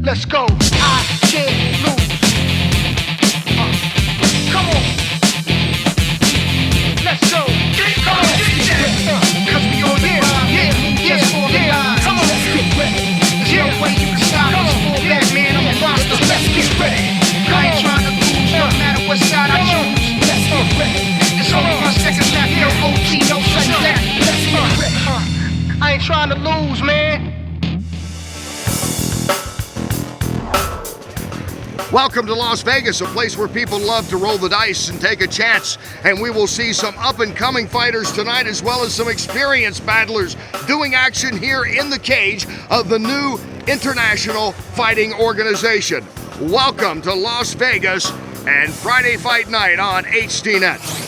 Let's go. I can't lose. Come on. Let's go. Come on. Cause we on here. Yeah. Come on. Let's get ready. There's no way you can stop us. Full back, man. I'm a monster. Let's get ready. I ain't trying to lose, no matter what side I choose. Let's get ready. It's only 1 second left. No OT, no second left. Let's get ready. I ain't trying to lose, man. Welcome to Las Vegas, a place where people love to roll the dice and take a chance. And we will see some up-and-coming fighters tonight, as well as some experienced battlers doing action here in the cage of the new International Fighting Organization. Welcome to Las Vegas and Friday Fight Night on HDNETS.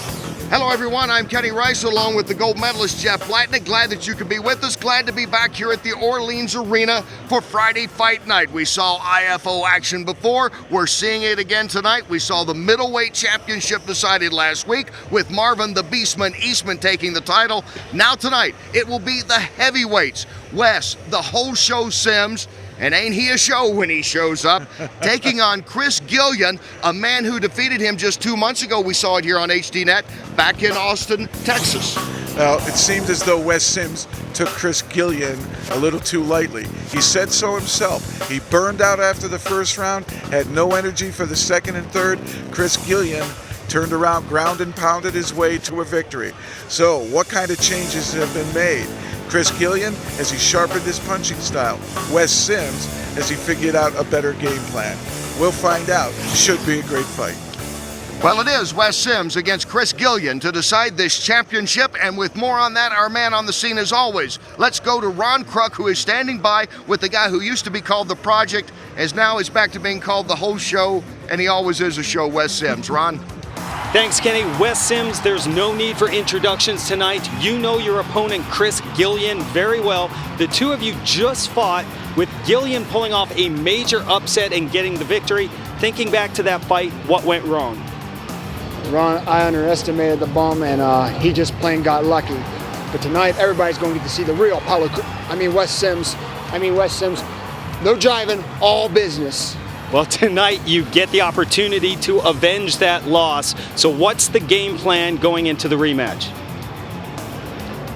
Hello everyone, I'm Kenny Rice along with the gold medalist Jeff Blatnick. Glad that you could be with us. Glad to be back here at the Orleans Arena for Friday Fight Night. We saw IFO action before. We're seeing it again tonight. We saw the middleweight championship decided last week with Marvin the Beastman Eastman taking the title. Now tonight, it will be the heavyweights. Wes, the whole show Sims, and ain't he a show when he shows up, taking on Chris Guillen, a man who defeated him just 2 months ago. We saw it here on HDNet back in Austin, Texas. Well, it seemed as though Wes Sims took Chris Guillen a little too lightly. He said so himself. He burned out after the first round, had no energy for the second and third. Chris Guillen turned around, ground and pounded his way to a victory. So what kind of changes have been made? Chris Guillen, as he sharpened his punching style. Wes Sims, as he figured out a better game plan. We'll find out. Should be a great fight. Well, it is Wes Sims against Chris Guillen to decide this championship, and with more on that, our man on the scene as always. Let's go to Ron Kruk, who is standing by with the guy who used to be called The Project, as now is back to being called The Whole Show, and he always is a show, Wes Sims. Ron? Thanks, Kenny. Wes Sims, there's no need for introductions tonight. You know your opponent, Chris Guillen, very well. The two of you just fought, with Guillen pulling off a major upset and getting the victory. Thinking back to that fight, what went wrong? Ron, I underestimated the bum, and he just plain got lucky. But tonight, everybody's going to get to see the real Wes Sims. No jiving, all business. Well, tonight you get the opportunity to avenge that loss. So what's the game plan going into the rematch?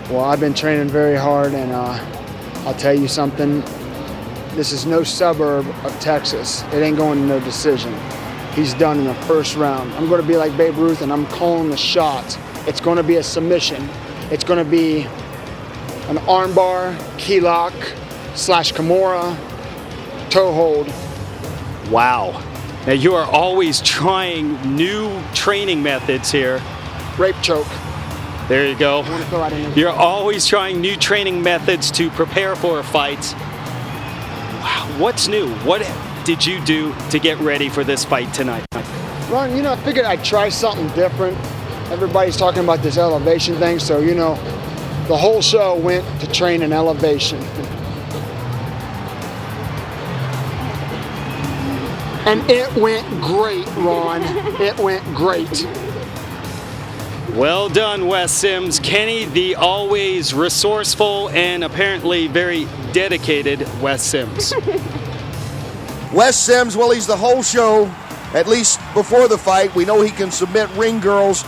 Well, I've been training very hard, and I'll tell you something. This is no suburb of Texas. It ain't going to no decision. He's done in the first round. I'm going to be like Babe Ruth, and I'm calling the shots. It's going to be a submission. It's going to be an armbar, key lock, / Kimura, toe hold. Wow. Now you are always trying new training methods here. Rape choke. There you go. I want to throw out in. You're always trying new training methods to prepare for a fight. Wow, what's new? What did you do to get ready for this fight tonight? Ron, I figured I'd try something different. Everybody's talking about this elevation thing, so the whole show went to train in elevation. And it went great, Ron. It went great. Well done, Wes Sims. Kenny, the always resourceful and apparently very dedicated Wes Sims. Wes Sims, well, he's the whole show, at least before the fight. We know he can submit ring girls.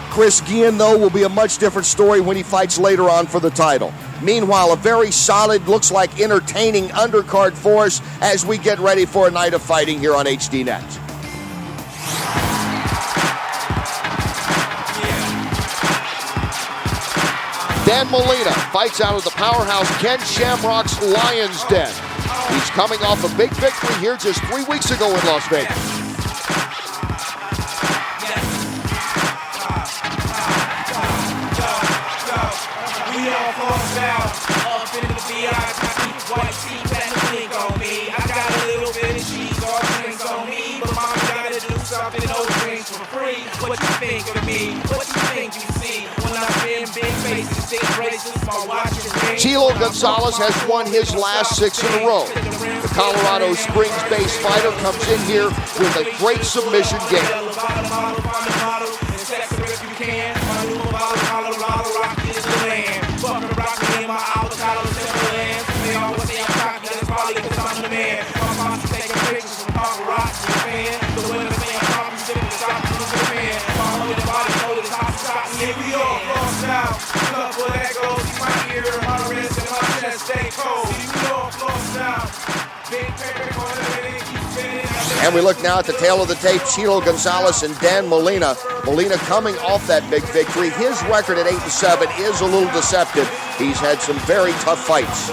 Chris Guillen, though, will be a much different story when he fights later on for the title. Meanwhile, a very solid, looks like entertaining undercard for us as we get ready for a night of fighting here on HDNet. Dan Molina fights out of the powerhouse Ken Shamrock's Lion's Den. He's coming off a big victory here just 3 weeks ago in Las Vegas. What you think of me? What you think you see? When I'm in big faces, big braces, my watch is Chilo Gonzalez has won his last 6 in a row. The Colorado Springs-based fighter comes in here with a great submission game. And we look now at the tail of the tape, Chilo Gonzalez and Dan Molina. Molina coming off that big victory. His record at 8-7 is a little deceptive. He's had some very tough fights.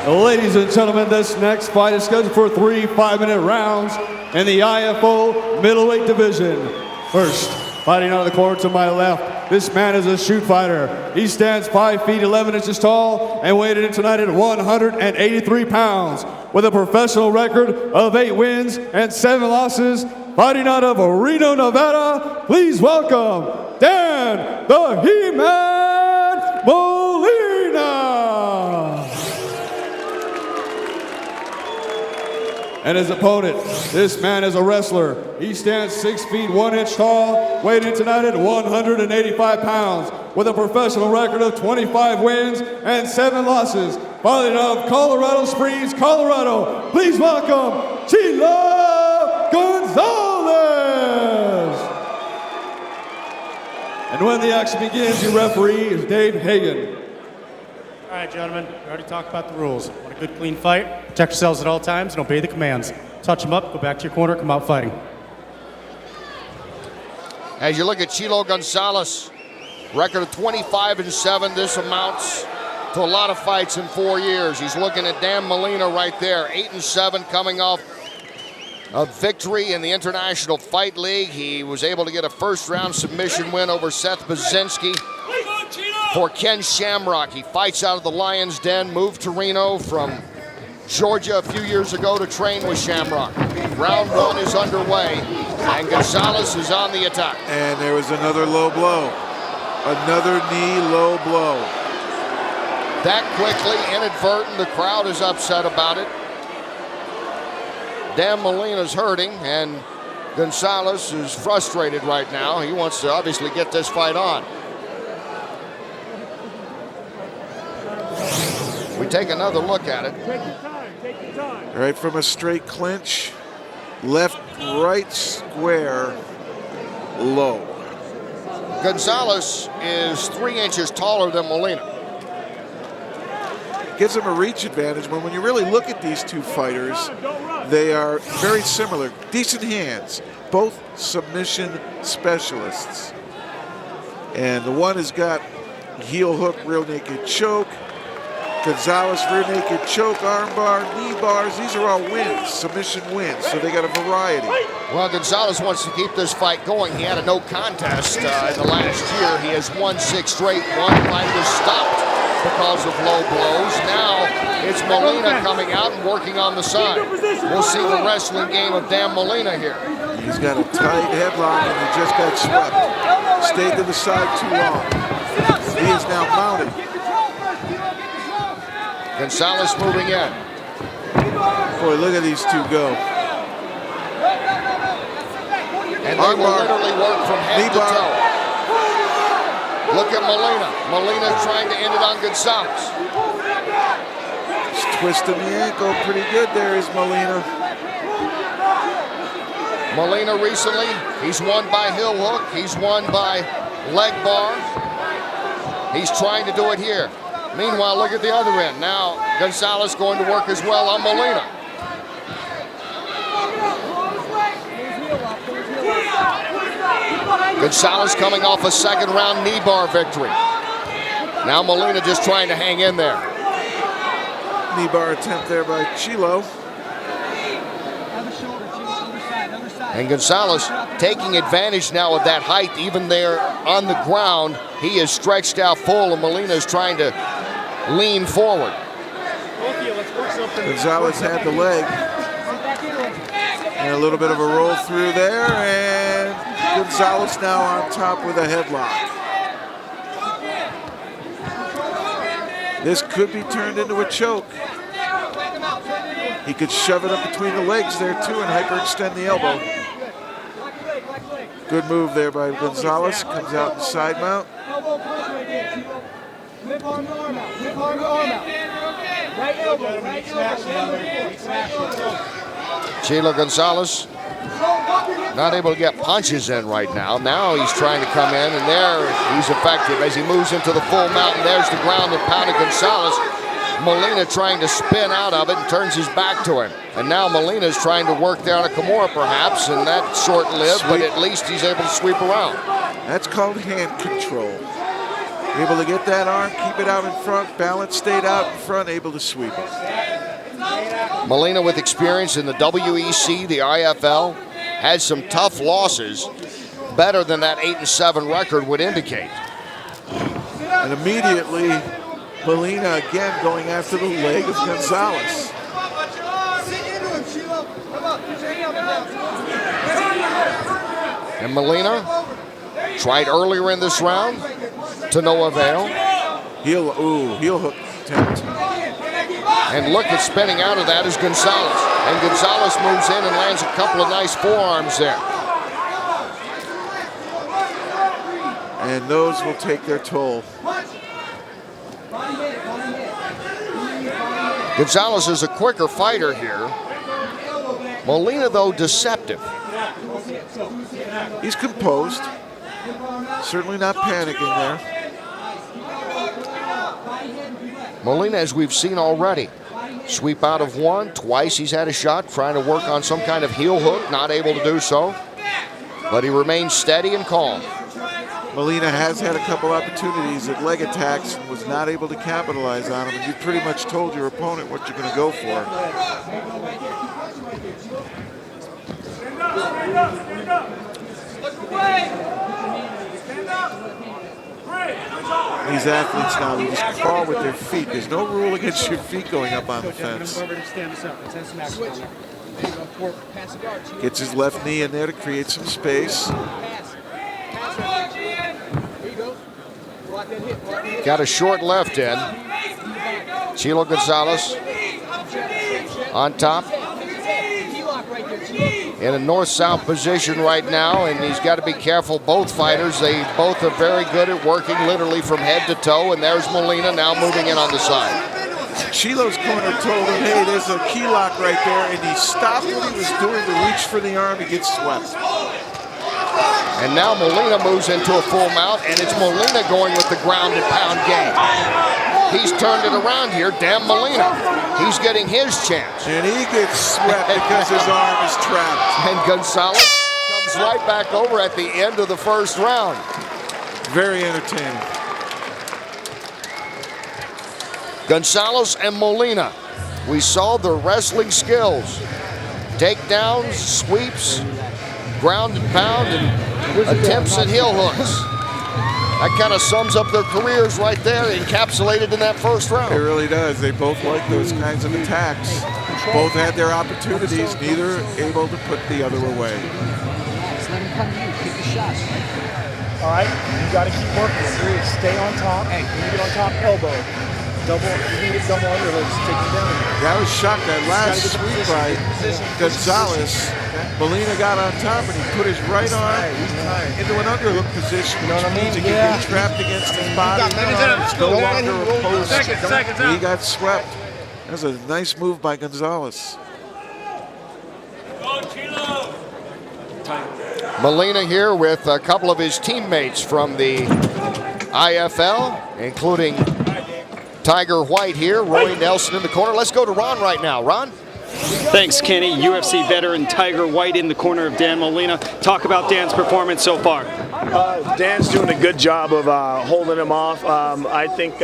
Ladies and gentlemen, this next fight is scheduled for 3 5-minute rounds in the IFO middleweight division. First, fighting out of the corner to my left, this man is a shoot fighter. He stands 5 feet 11 inches tall and weighed in tonight at 183 pounds with a professional record of 8 wins and 7 losses. Fighting out of Reno, Nevada, please welcome Dan the He-Man Molina. And his opponent, this man is a wrestler. He stands 6 feet 1 inch tall, weighed in tonight at 185 pounds, with a professional record of 25 wins and 7 losses. Fighting out of Colorado Springs, Colorado, please welcome Chilo Gonzalez. And when the action begins, your referee is Dave Hagan. All right, gentlemen, we already talked about the rules. Want a good, clean fight? Protect yourselves at all times and obey the commands. Touch them up, go back to your corner, come out fighting. As you look at Chilo Gonzalez, record of 25-7, this amounts to a lot of fights in 4 years. He's looking at Dan Molina right there, 8-7, coming off a victory in the International Fight League. He was able to get a first-round submission win over Seth Baczynski. For Ken Shamrock, he fights out of the Lion's Den, moved to Reno from Georgia a few years ago to train with Shamrock. Round 1 is underway, and Gonzalez is on the attack. And there was another low blow. Another knee low blow. That quickly, inadvertent, the crowd is upset about it. Dan Molina's hurting, and Gonzalez is frustrated right now. He wants to obviously get this fight on. We take another look at it. Right from a straight clinch, left, right square, low. Gonzalez is 3 inches taller than Molina. Gives him a reach advantage, but when you really look at these two fighters, they are very similar. Decent hands, both submission specialists. And the one has got heel hook, rear naked choke. Gonzalez, rear naked choke, arm bar, knee bars. These are all wins, submission wins, so they got a variety. Well, Gonzalez wants to keep this fight going. He had a no contest in the last year. He has won 6 straight. One fight was stopped because of low blows. Now it's Molina coming out and working on the side. We'll see the wrestling game of Dan Molina here. He's got a tight headlock and he just got swept. Stayed to the side too long. He is now mounted. Gonzalez moving in. Boy, look at these two go. And they will literally work from head to toe. Look at Molina. Molina trying to end it on Gonzalez. Just twisting the ankle pretty good there is Molina. Molina recently, he's won by heel hook. He's won by leg bar. He's trying to do it here. Meanwhile, look at the other end. Now, Gonzalez going to work as well on Molina. Gonzalez coming off a second-round knee bar victory. Now Molina just trying to hang in there. Knee bar attempt there by Chilo. And Gonzalez taking advantage now of that height, even there on the ground. He is stretched out full, and Molina is trying to lean forward. Gonzalez had the leg. And a little bit of a roll through there, and Gonzalez now on top with a headlock. This could be turned into a choke. He could shove it up between the legs there too and hyperextend the elbow. Good move there by Gonzalez. Comes out in side mount. Chilo Gonzalez not able to get punches in right now. Now he's trying to come in, and there he's effective as he moves into the full mount. And there's the ground and pound of Gonzalez. Molina trying to spin out of it and turns his back to him. And now Molina's trying to work down a Kimura perhaps, and that's short-lived, but at least he's able to sweep around. That's called hand control. Able to get that arm, keep it out in front, balance stayed out in front, able to sweep it. Molina with experience in the WEC, the IFL, has some tough losses, better than that 8-7 record would indicate. And immediately, Molina again going after the leg of Gonzalez. And Molina tried earlier in this round to no avail. Heel hook attempt. And look at spinning out of that is Gonzalez. And Gonzalez moves in and lands a couple of nice forearms there. And those will take their toll. Gonzalez is a quicker fighter here. Molina, though, deceptive. He's composed. Certainly not panicking there. Molina, as we've seen already, sweep out of one. Twice he's had a shot trying to work on some kind of heel hook, not able to do so. But he remains steady and calm. Molina has had a couple opportunities at leg attacks and was not able to capitalize on them. And you pretty much told your opponent what you're going to go for. These athletes now, they just crawl with their feet. There's no rule against your feet going up on the fence. Gets his left knee in there to create some space. Got a short left in. Chilo Gonzalez on top. In a north-south position right now, and he's got to be careful. Both fighters, they both are very good at working literally from head to toe, and there's Molina now moving in on the side. Chilo's corner told him, hey, there's a key lock right there, and he stopped what he was doing to reach for the arm. He gets swept. And now Molina moves into a full mount, and it's Molina going with the ground and pound game. He's turned it around here. Damn Molina. He's getting his chance. And he gets swept because his arm is trapped. And Gonzalez comes right back over at the end of the first round. Very entertaining. Gonzalez and Molina. We saw their wrestling skills. Takedowns, sweeps, ground and pound, and attempts at heel hooks. That kind of sums up their careers right there, encapsulated in that first round. It really does. They both like those kinds of attacks. Both had their opportunities, neither able to put the other away. All right, you got to keep working. Stay on top. Hey, you get on top, elbow. Double, you need a double underhooks, take him down. I was shocked that last sweep by Gonzalez. Molina got on top and he put his right arm into an underhook position, which means he can be trapped against his body. It's no longer a post. He got swept. That was a nice move by Gonzalez. Molina here with a couple of his teammates from the IFL, including Tiger White here, Roy Nelson in the corner. Let's go to Ron right now. Ron? Thanks, Kenny. UFC veteran Tiger White in the corner of Dan Molina. Talk about Dan's performance so far. Dan's doing a good job of holding him off. I think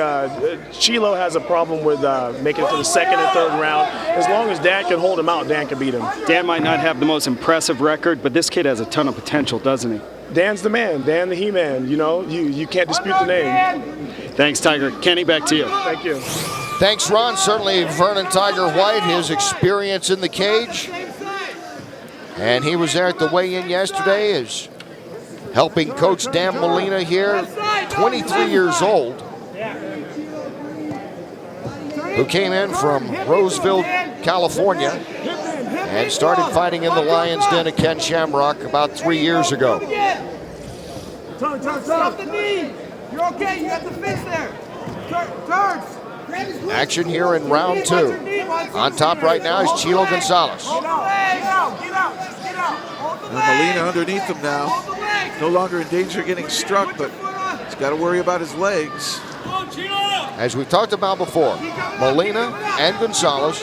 Chilo has a problem with making it to the second and third round. As long as Dan can hold him out, Dan can beat him. Dan might not have the most impressive record, but this kid has a ton of potential, doesn't he? Dan's the man. Dan the He-Man. You know, you can't dispute the name. Thanks, Tiger. Kenny, back to you. Thank you. Thanks, Ron. Certainly Vernon Tiger White, his experience in the cage. And he was there at the weigh-in yesterday, is helping coach Dan Molina here, 23 years old, who came in from Roseville, California, and started fighting in the Lion's Den of Ken Shamrock about 3 years ago. Stop the knee. You're okay. You got the fist there. Turns. Action here in round two. On top right now is Chilo Gonzalez. And Molina underneath him now. No longer in danger of getting struck, but he's got to worry about his legs. As we've talked about before, Molina and Gonzalez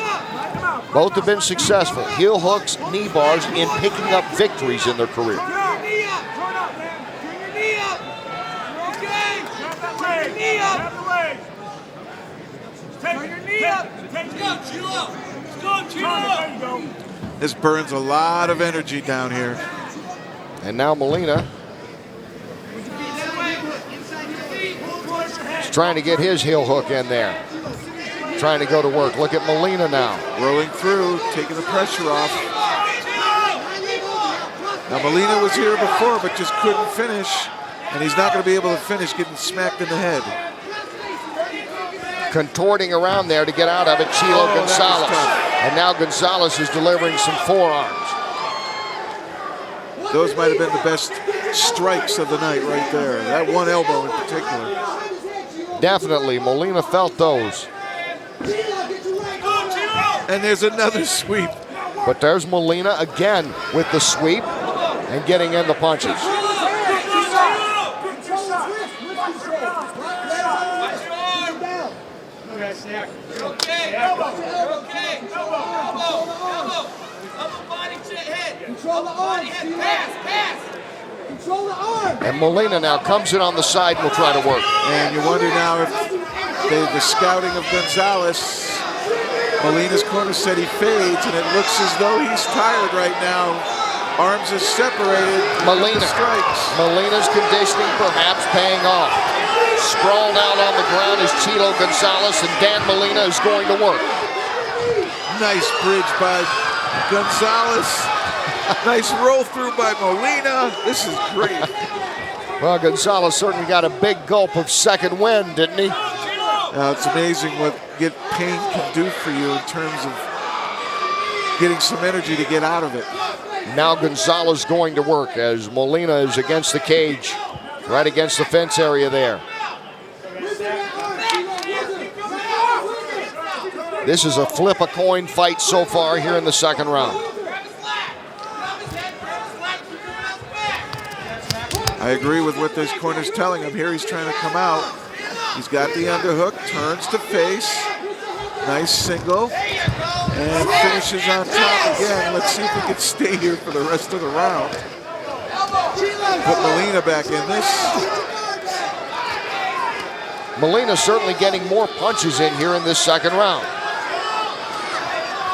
both have been successful heel hooks, knee bars in picking up victories in their career. This burns a lot of energy down here. And now Molina is trying to get his heel hook in there. Trying to go to work. Look at Molina now. Rolling through, taking the pressure off. Now Molina was here before, but just couldn't finish. And he's not going to be able to finish getting smacked in the head. Contorting around there to get out of it, Chilo Gonzalez. And now Gonzalez is delivering some forearms. Those might have been the best strikes of the night right there. That one elbow in particular. Definitely, Molina felt those. And there's another sweep. But there's Molina again with the sweep and getting in the punches. Control the arm. Control the arm. And Molina now comes in on the side and will try to work. And you wonder now if the scouting of Gonzalez, Molina's corner said he fades, and it looks as though he's tired right now. Arms are separated. Molina's conditioning perhaps paying off. Sprawled out on the ground is Chilo Gonzalez, and Dan Molina is going to work. Nice bridge by Gonzalez. Nice roll through by Molina. This is great. Well, Gonzalez certainly got a big gulp of second wind, didn't he? It's amazing what pain can do for you in terms of getting some energy to get out of it. Now Gonzalez going to work as Molina is against the cage, right against the fence area there. This is a flip a coin fight so far here in the second round. I agree with what this corner's telling him. Here he's trying to come out. He's got the underhook, turns to face. Nice single. And finishes on top again. Let's see if he can stay here for the rest of the round. Put Molina back in this. Molina certainly getting more punches in here in this second round.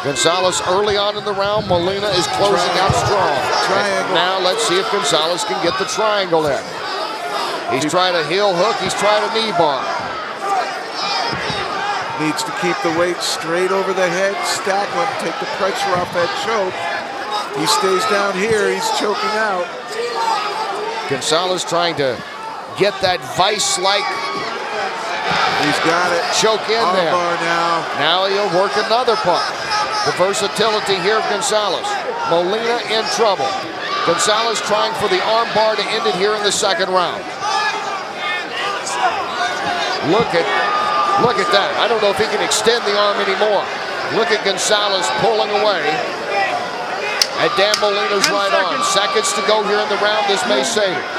Gonzalez early on in the round. Molina is closing out strong. Triangle. Now let's see if Gonzalez can get the triangle in. He's trying a heel hook. He's trying a knee bar. Needs to keep the weight straight over the head. Stack him, take the pressure off that choke. He stays down here. He's choking out. Gonzalez trying to get that vice-like. He's got it. Choke in there. Armbar now. Now he'll work another punch. The versatility here of Gonzalez. Molina in trouble. Gonzalez trying for the armbar to end it here in the second round. Look at that. I don't know if he can extend the arm anymore. Look at Gonzalez pulling away at Dan Molina's right arm. Seconds to go here in the round. This may save it.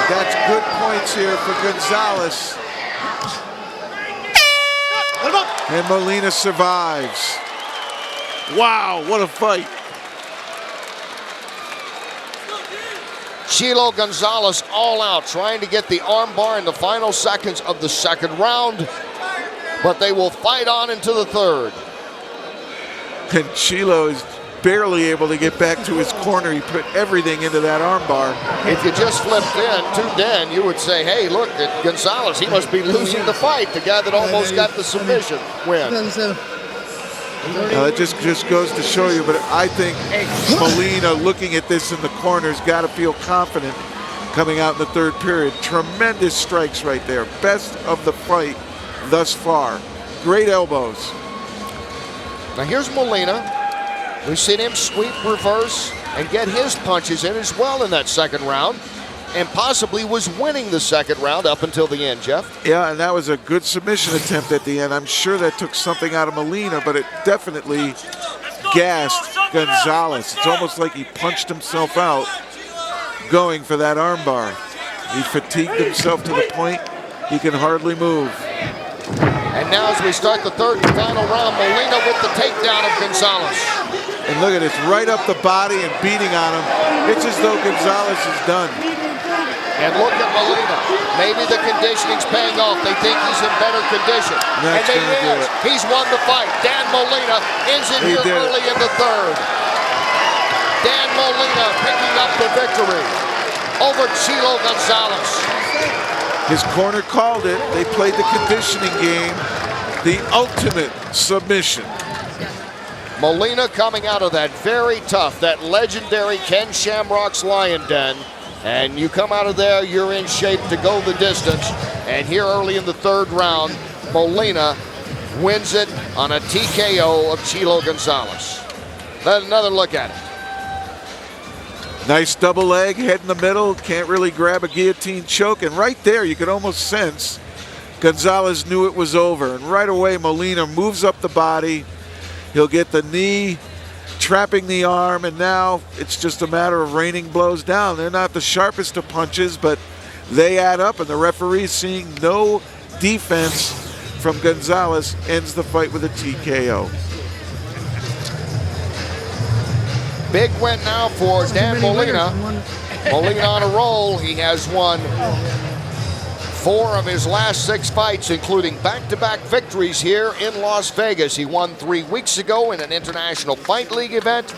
That's good points here for Gonzalez. And Molina survives. Wow, what a fight. Chilo Gonzalez all out, trying to get the armbar in the final seconds of the second round, but they will fight on into the third. And Chilo is barely able to get back to his corner. He put everything into that armbar. If you just flipped in to Dan, you would say, hey, look at Gonzalez. He must be losing the fight. The guy that almost got the submission win. Now that just goes to show you, but I think Molina, looking at this in the corner, has got to feel confident coming out in the third period. Tremendous strikes right there. Best of the fight thus far. Great elbows. Now here's Molina. We've seen him sweep, reverse, and get his punches in as well in that second round, and possibly was winning the second round up until the end, Jeff. Yeah, and that was a good submission attempt at the end. I'm sure that took something out of Molina, but it definitely gassed Gonzalez. It's almost like he punched himself out going for that armbar. He fatigued himself to the point he can hardly move. And now as we start the third and final round, Molina with the takedown of Gonzalez. And look at it, it's right up the body and beating on him. It's as though Gonzalez is done. And look at Molina. Maybe the conditioning's paying off. They think he's in better condition. That's and he is. He's won the fight. Dan Molina ends it here early in the third. Dan Molina picking up the victory over Chilo Gonzalez. His corner called it. They played the conditioning game. The ultimate submission. Molina coming out of that very tough, that legendary Ken Shamrock's Lion Den. And you come out of there, you're in shape to go the distance. And here early in the third round, Molina wins it on a TKO of Chilo Gonzalez. Then another look at it. Nice double leg, head in the middle, can't really grab a guillotine choke. And right there, you could almost sense Gonzalez knew it was over. And right away, Molina moves up the body. He'll get the knee, trapping the arm, and now it's just a matter of raining blows down. They're not the sharpest of punches, but they add up, and the referee, seeing no defense from Gonzalez, ends the fight with a TKO. Big win now for Dan Molina. Molina on a roll. He has won 4 of his last 6 fights, including back-to-back victories here in Las Vegas. He won 3 weeks ago in an International Fight League event.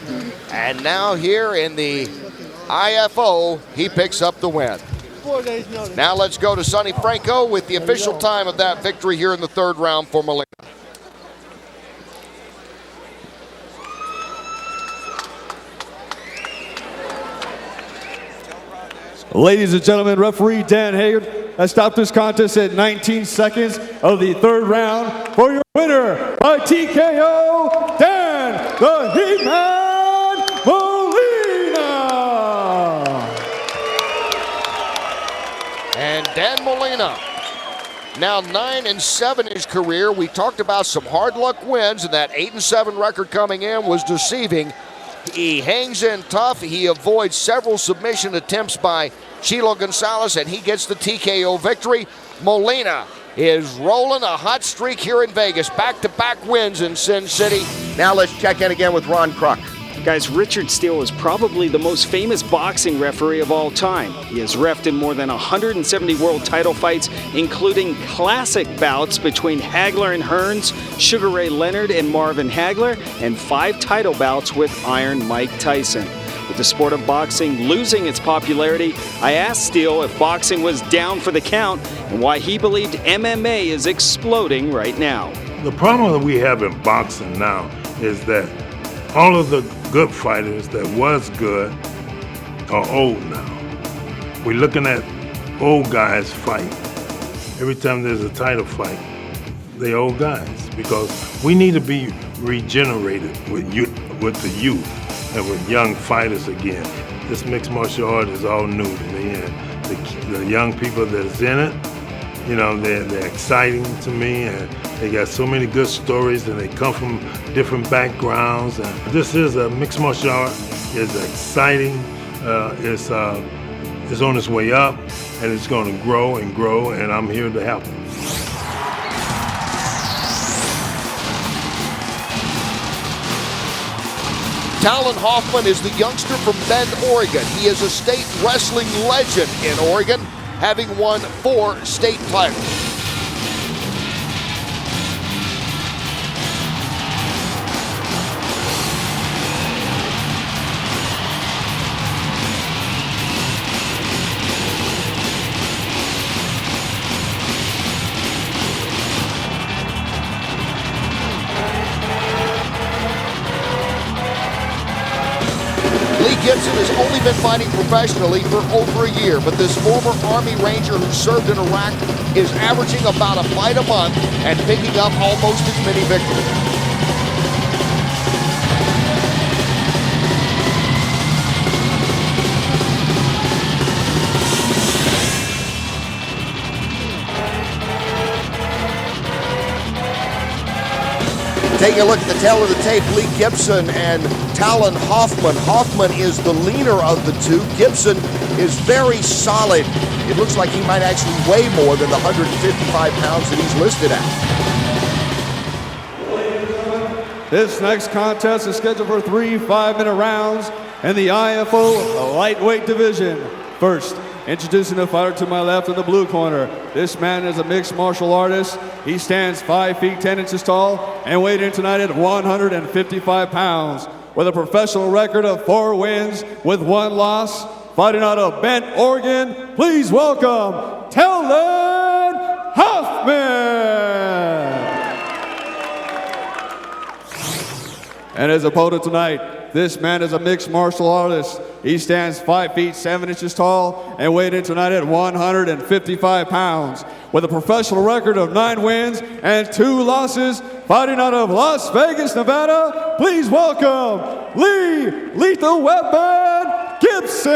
And now here in the IFO, he picks up the win. Now let's go to Sonny Franco with the official time of that victory here in the third round for Molina. Ladies and gentlemen, referee Dan Haggard has stopped this contest at 19 seconds of the third round for your winner by TKO, Dan the Heatman Molina. And Dan Molina, now 9-7 in his career. We talked about some hard luck wins, and that 8-7 record coming in was deceiving. He hangs in tough. He avoids several submission attempts by Chilo Gonzalez, and he gets the TKO victory. Molina is rolling a hot streak here in Vegas. Back-to-back wins in Sin City. Now let's check in again with Ron Kruk. Guys, Richard Steele is probably the most famous boxing referee of all time. He has reffed in more than 170 world title fights, including classic bouts between Hagler and Hearns, Sugar Ray Leonard and Marvin Hagler, and 5 title bouts with Iron Mike Tyson. With the sport of boxing losing its popularity, I asked Steele if boxing was down for the count and why he believed MMA is exploding right now. The problem that we have in boxing now is that all of the good fighters that was good are old now. We're looking at old guys fight. Every time there's a title fight, they old guys, because we need to be regenerated with the youth and with young fighters again. This mixed martial art is all new to me, and the young people that's in it, you know, they're exciting to me, and they got so many good stories, and they come from different backgrounds. And this is a mixed martial art. It's exciting. It's on its way up, and it's going to grow and grow, and I'm here to help it. Talon Hofman is the youngster from Bend, Oregon. He is a state wrestling legend in Oregon, having won 4 state titles. Gibson has only been fighting professionally for over a year, but this former Army Ranger who served in Iraq is averaging about a fight a month and picking up almost as many victories. Taking a look at the tail of the tape, Lee Gibson and Talon Hofman. Hofman is the leaner of the two. Gibson is very solid it looks like he might actually weigh more than the 155 pounds that he's listed at. This next contest is scheduled for 3 5-minute rounds in the IFO lightweight division. First, introducing the fighter to my left in the blue corner. This man is a mixed martial artist. He stands 5 feet 10 inches tall and weighed in tonight at 155 pounds with a professional record of 4 wins with 1 loss. Fighting out of Bend, Oregon, please welcome Talon Hofman. And his opponent tonight, this man is a mixed martial artist. He stands 5 feet 7 inches tall and weighed in tonight at 155 pounds with a professional record of 9 wins and 2 losses. Fighting out of Las Vegas, Nevada, please welcome Lethal Weapon Gibson.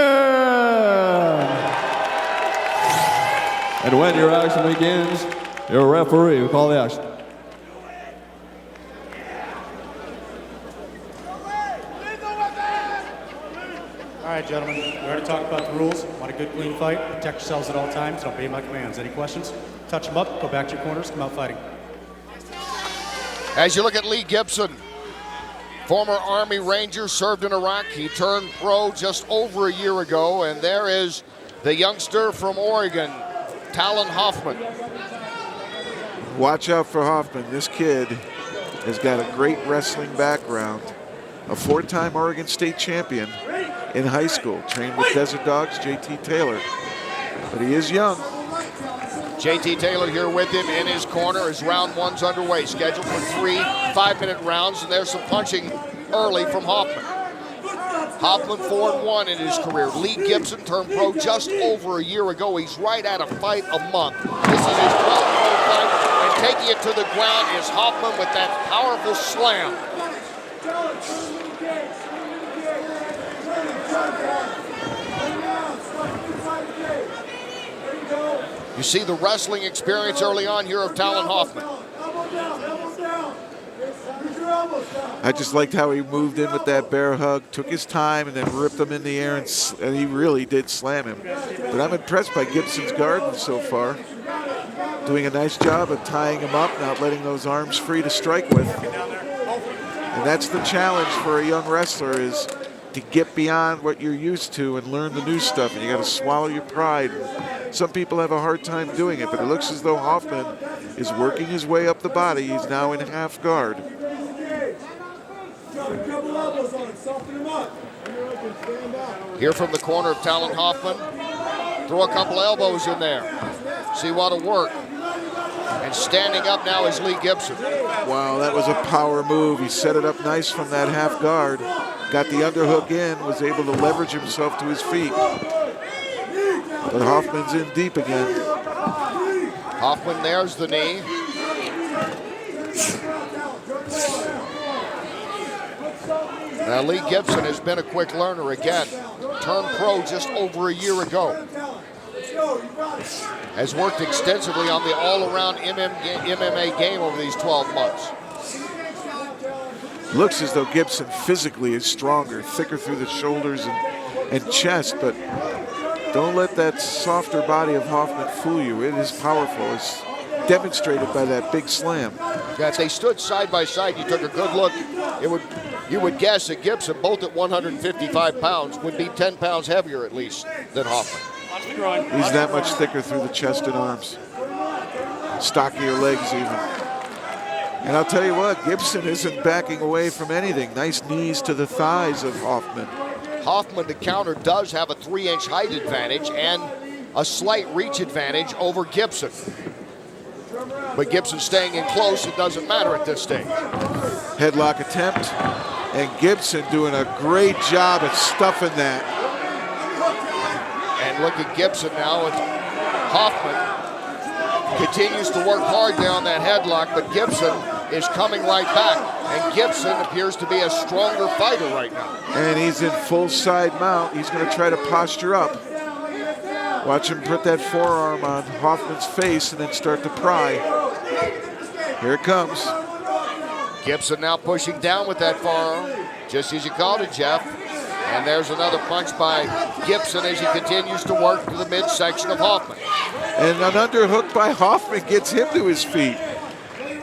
And when your action begins, your referee will call the action. All right, gentlemen, we already talked about the rules. Want a good, clean fight? Protect yourselves at all times. Don't obey my commands. Any questions? Touch them up, go back to your corners, come out fighting. As you look at Lee Gibson, former Army Ranger, served in Iraq. He turned pro just over a year ago, and there is the youngster from Oregon, Talon Hofman. Watch out for Hofman. This kid has got a great wrestling background. A 4-time Oregon State champion in high school. Trained with Desert Dogs, JT Taylor. But he is young. JT Taylor here with him in his corner as round 1's underway. Scheduled for 3 5-minute rounds, and there's some punching early from Hofman. Hofman 4-1 in his career. Lee Gibson turned pro just over a year ago. He's right at a fight a month. This is his 12th pro fight, and taking it to the ground is Hofman with that powerful slam. You see the wrestling experience early on here of Talon Hofman. I just liked how he moved in with that bear hug, took his time, and then ripped him in the air, and he really did slam him. But I'm impressed by Gibson's guard so far. Doing a nice job of tying him up, not letting those arms free to strike with. And that's the challenge for a young wrestler, is to get beyond what you're used to and learn the new stuff, and you got to swallow your pride. Some people have a hard time doing it, but it looks as though Hofman is working his way up the body. He's now in half guard. Here from the corner of Talon Hofman, throw a couple elbows in there, see what'll work. And standing up now is Lee Gibson. Wow, that was a power move. He set it up nice from that half guard, got the underhook in, was able to leverage himself to his feet. But Hofman's in deep again. Hofman, there's the knee. Now Lee Gibson has been a quick learner again. Turned pro just over a year ago. Has worked extensively on the all-around MMA game over these 12 months. Looks as though Gibson physically is stronger, thicker through the shoulders and chest, but don't let that softer body of Hofman fool you. It is powerful. It's demonstrated by that big slam. Yeah, if they stood side by side, you took a good look, you would guess that Gibson, both at 155 pounds, would be 10 pounds heavier at least than Hofman. He's that much thicker through the chest and arms. Stockier legs even. And I'll tell you what, Gibson isn't backing away from anything. Nice knees to the thighs of Hofman. Hofman, the counter, does have a 3-inch height advantage and a slight reach advantage over Gibson. But Gibson staying in close, it doesn't matter at this stage. Headlock attempt, and Gibson doing a great job at stuffing that. And look at Gibson now, and Hofman continues to work hard there on that headlock, but Gibson is coming right back. And Gibson appears to be a stronger fighter right now. And he's in full side mount. He's going to try to posture up. Watch him put that forearm on Hofman's face and then start to pry. Here it comes. Gibson now pushing down with that forearm, just as you called it, Jeff. And there's another punch by Gibson as he continues to work to the midsection of Hofman. And an underhook by Hofman gets him to his feet.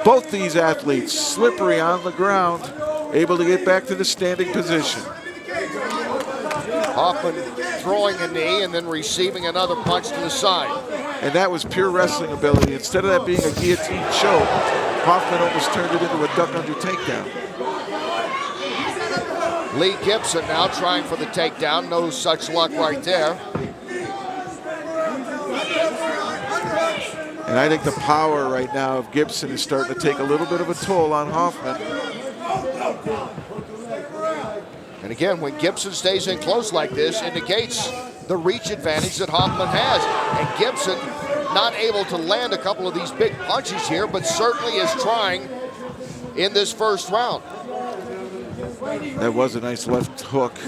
Both these athletes slippery on the ground, able to get back to the standing position. Hofman throwing a knee and then receiving another punch to the side. And that was pure wrestling ability. Instead of that being a guillotine choke, Hofman almost turned it into a duck under takedown. Lee Gibson now trying for the takedown. No such luck right there. And I think the power right now of Gibson is starting to take a little bit of a toll on Hofman. And again, when Gibson stays in close like this, indicates the reach advantage that Hofman has. And Gibson not able to land a couple of these big punches here, but certainly is trying in this first round. That was a nice left hook.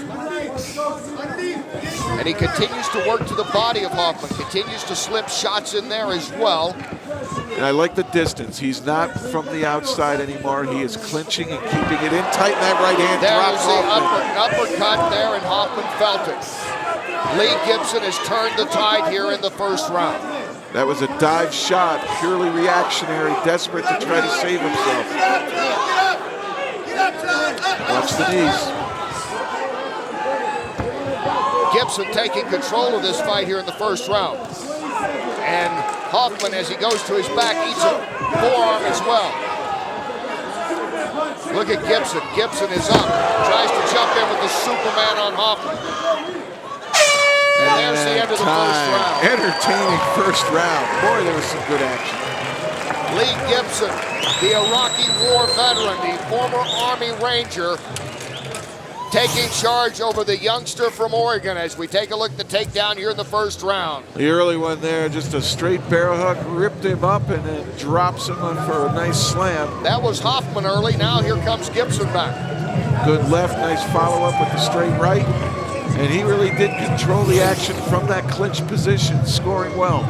And he continues to work to the body of Hofman, continues to slip shots in there as well. And I like the distance. He's not from the outside anymore. He is clinching and keeping it in tight. And that right hand drops uppercut there, and Hofman felt it. Lee Gibson has turned the tide here in the first round. That was a dive shot, purely reactionary, desperate to try to save himself. Watch the knees. Gibson taking control of this fight here in the first round. And Hofman, as he goes to his back, eats a forearm as well. Look at Gibson. Gibson is up. Tries to jump in with the Superman on Hofman. And there's the end of the first round. Entertaining first round. Boy, there was some good action. Lee Gibson, the Iraqi war veteran, the former Army Ranger, taking charge over the youngster from Oregon as we take a look at the takedown here in the first round. The early one there, just a straight barrel hook, ripped him up and then drops him for a nice slam. That was Hofman early. Now here comes Gibson back. Good left, nice follow-up with the straight right. And he really did control the action from that clinch position, scoring well.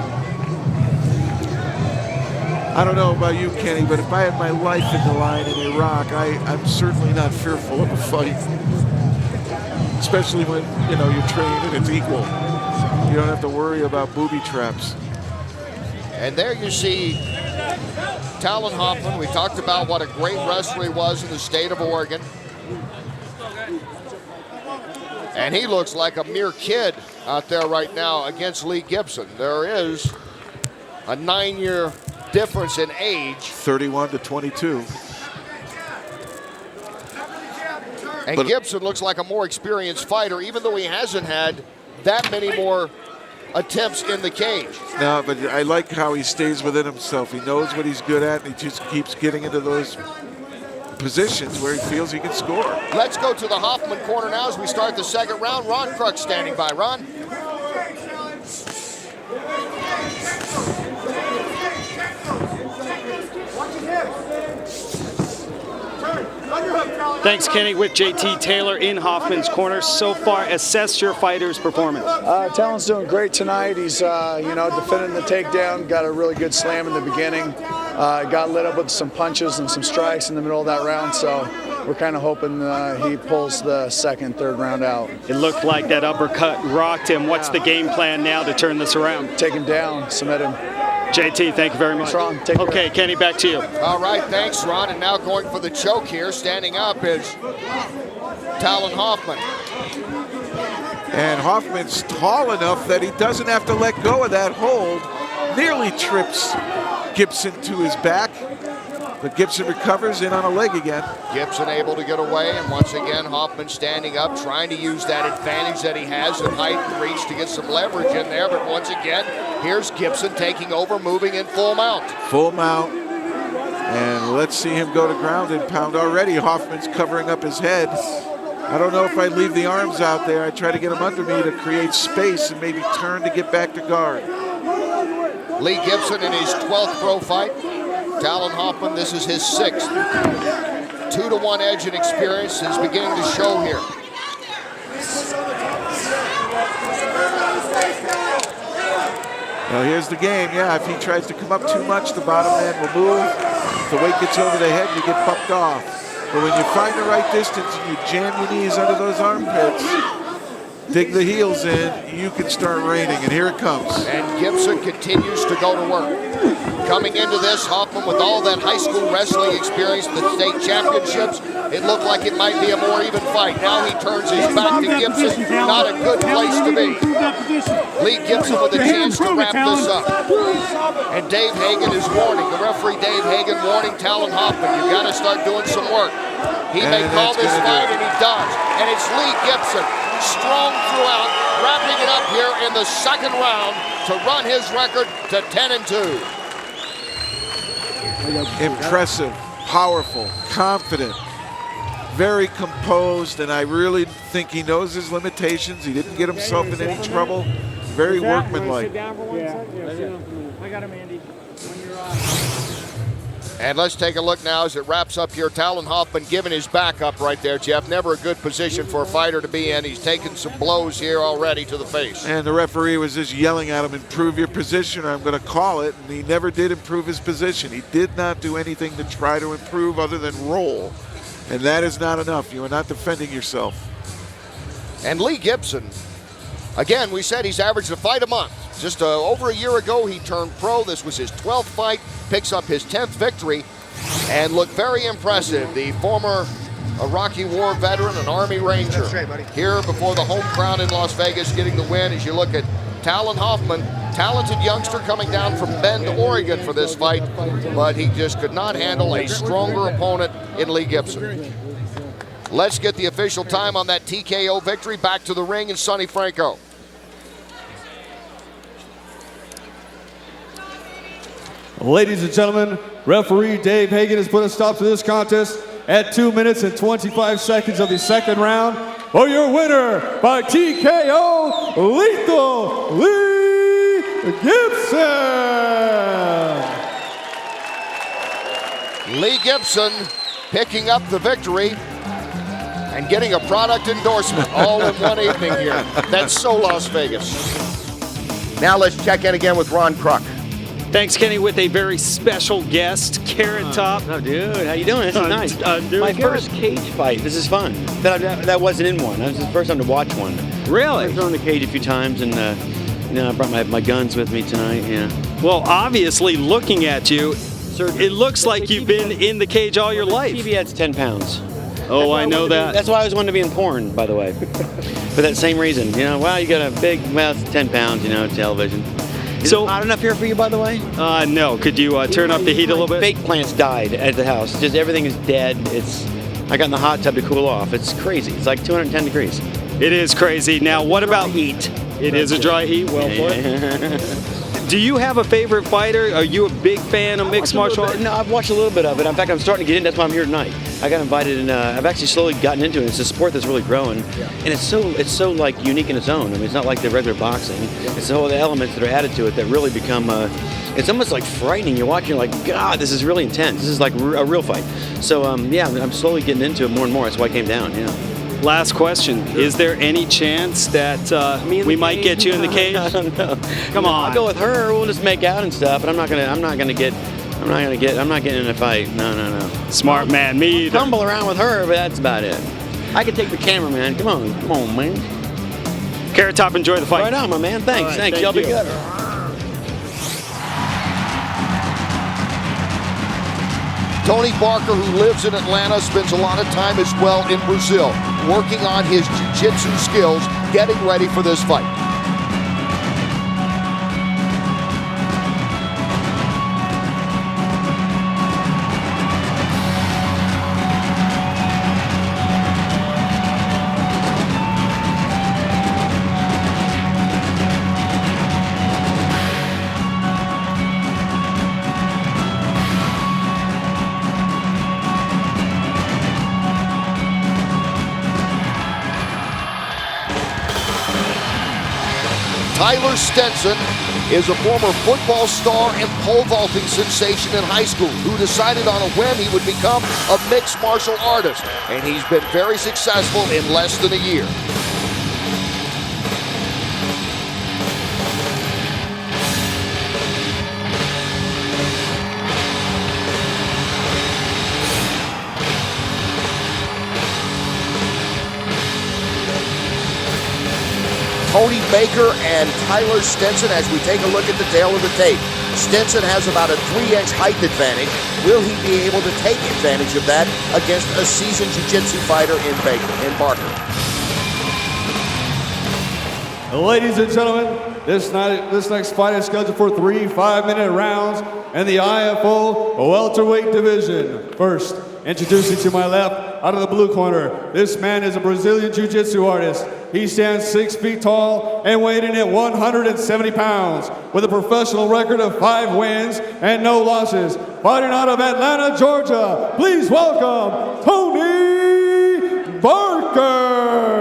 I don't know about you, Kenny, but if I had my life in the line in Iraq, I'm certainly not fearful of a fight. Especially when, you're trained and it's equal. You don't have to worry about booby traps. And there you see Talon Hofman. We talked about what a great wrestler he was in the state of Oregon. And he looks like a mere kid out there right now against Lee Gibson. There is a 9-year difference in age. 31 to 22. And Gibson looks like a more experienced fighter, even though he hasn't had that many more attempts in the cage. No, but I like how he stays within himself. He knows what he's good at, and he just keeps getting into those positions where he feels he can score. Let's go to the Hofman corner now as we start the second round. Ron Crooks standing by. Ron? Thanks, Kenny. With JT Taylor in Hofman's corner. So far, assess your fighter's performance. Talon's doing great tonight. He's, defending the takedown. Got a really good slam in the beginning. Got lit up with some punches and some strikes in the middle of that round. So we're kind of hoping he pulls the second, third round out. It looked like that uppercut rocked him. What's the game plan now to turn this around? Take him down, submit him. JT, thank you very much. Thanks, Ron. Take care. Okay, Kenny, back to you. All right, thanks, Ron. And now going for the choke here, standing up is Talon Hofman. And Hofman's tall enough that he doesn't have to let go of that hold. Nearly trips Gibson to his back, but Gibson recovers in on a leg again. Gibson able to get away, and once again, Hofman standing up, trying to use that advantage that he has in height and reach to get some leverage in there. But once again, here's Gibson taking over, moving in full mount. Full mount. And let's see him go to ground and pound already. Hofman's covering up his head. I don't know if I leave the arms out there. I try to get him under me to create space and maybe turn to get back to guard. Lee Gibson in his 12th pro fight. Talon Hofman, this is his 6th. 2-to-1 edge in experience is beginning to show here. Well, here's the game. Yeah, if he tries to come up too much, the bottom man will move. If the weight gets over the head, you get bucked off. But when you find the right distance and you jam your knees under those armpits, dig the heels in, you can start raining, and here it comes. And Gibson continues to go to work. Coming into this, Hofman with all that high school wrestling experience, the state championships, it looked like it might be a more even fight. Now he turns his back to Gibson. Not a good place to be. Lee Gibson with a chance to wrap this up. And Dave Hagan is warning, the referee Dave Hagan warning Talon Hofman, you've got to start doing some work. He may call this fight, and he does. And it's Lee Gibson, strong throughout, wrapping it up here in the second round to run his record to 10-2. Impressive, powerful, confident, very composed, and I really think he knows his limitations. He didn't get himself in any trouble. Very workmanlike. I got him, Andy. And let's take a look now as it wraps up here. Talon Hofman giving his back up right there, Jeff. Never a good position for a fighter to be in. He's taken some blows here already to the face. And the referee was just yelling at him, improve your position or I'm going to call it. And he never did improve his position. He did not do anything to try to improve other than roll. And that is not enough. You are not defending yourself. And Lee Gibson, again, we said he's averaged a fight a month. Just over a year ago, he turned pro. This was his 12th fight, picks up his 10th victory, and looked very impressive. The former Iraqi War veteran, an Army Ranger, here before the home crowd in Las Vegas, getting the win. As you look at Talon Hofman, talented youngster coming down from Bend, Oregon for this fight, but he just could not handle a stronger opponent in Lee Gibson. Let's get the official time on that TKO victory. Back to the ring and Sonny Franco. Ladies and gentlemen, referee Dave Hagan has put a stop to this contest at 2 minutes and 25 seconds of the second round. For your winner by TKO, Lethal Lee Gibson. Lee Gibson picking up the victory and getting a product endorsement all in one evening here. That's so Las Vegas. Now let's check in again with Ron Kruk. Thanks, Kenny, with a very special guest, Carrot Top. Oh, dude, how you doing? This is nice. My first cage fight. This is fun. That wasn't in one. This is the first time to watch one. Really? I've thrown in the cage a few times, and I brought my guns with me tonight. Yeah. Well, obviously, looking at you, it looks like you've been in the cage all your life. TV ad's 10 pounds. Oh, I know that. That's why I always wanted to be in porn, by the way. For that same reason. Well, you got a big, it's 10 pounds, television. Is it hot enough here for you, by the way? No. Could you turn up the heat a little bit? Fake plants died at the house. Just everything is dead. I got in the hot tub to cool off. It's crazy. It's like 210 degrees. It is crazy. Now, what about heat? It is a dry heat. Well put. Do you have a favorite fighter? Are you a big fan of mixed martial arts? No, I've watched a little bit of it. In fact, I'm starting to get in. That's why I'm here tonight. I got invited, and I've actually slowly gotten into it. It's a sport that's really growing, and it's so like unique in its own. I mean, it's not like the regular boxing. It's all the elements that are added to it that really become. It's almost like frightening. You're watching, you're like, God, this is really intense. This is like a real fight. So yeah, I'm slowly getting into it more and more. That's why I came down. Last question. Sure. Is there any chance that we might get you in the cage? I don't know. Come on. I'll go with her. We'll just make out and stuff, but I'm not getting in a fight. No. Smart man. Me either. Tumble around with her, but that's about it. I can take the camera, man. Come on, man. Carrot Top, enjoy the fight. Right on, my man. Thanks. Right, Y'all be good. Tony Barker, who lives in Atlanta, spends a lot of time as well in Brazil, working on his jiu-jitsu skills, getting ready for this fight. Stinson is a former football star and pole vaulting sensation in high school who decided on a whim he would become a mixed martial artist, and he's been very successful in less than a year. Tony Baker and Tyler Stinson as we take a look at the tail of the tape. Stinson has about a 3-inch height advantage. Will he be able to take advantage of that against a seasoned jiu-jitsu fighter in Barker? Ladies and gentlemen, this next fight is scheduled for 3 5-minute rounds in the IFO welterweight division. First, introducing to my left, out of the blue corner, this man is a Brazilian jiu-jitsu artist. He stands 6 feet tall and weighed in at 170 pounds with a professional record of 5 wins and no losses. Fighting out of Atlanta, Georgia, please welcome Tony Barker.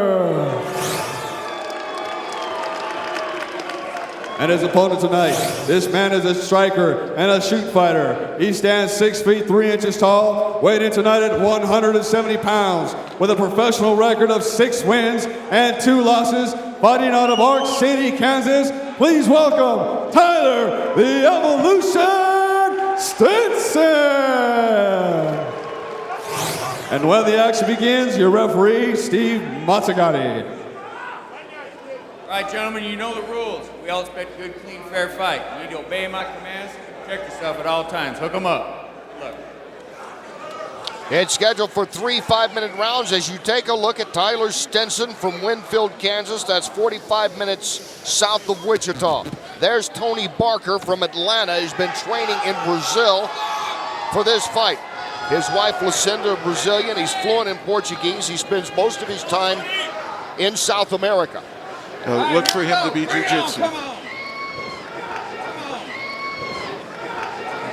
And his opponent tonight, this man is a striker and a shoot fighter. He stands 6 feet 3 inches tall, weighed in tonight at 170 pounds, with a professional record of 6 wins and 2 losses, fighting out of Ark City, Kansas. Please welcome Tyler, the Evolution Stinson. And when the action begins, your referee, Steve Mazzagatti. All right, gentlemen, you know the rules. We all expect a good, clean, fair fight. You need to obey my commands. Protect yourself at all times. Hook them up. Good luck. It's scheduled for 3 5-minute rounds as you take a look at Tyler Stinson from Winfield, Kansas. That's 45 minutes south of Wichita. There's Tony Barker from Atlanta. He's been training in Brazil for this fight. His wife, Lucinda, Brazilian. He's fluent in Portuguese. He spends most of his time in South America. Look for him to be jiu-jitsu.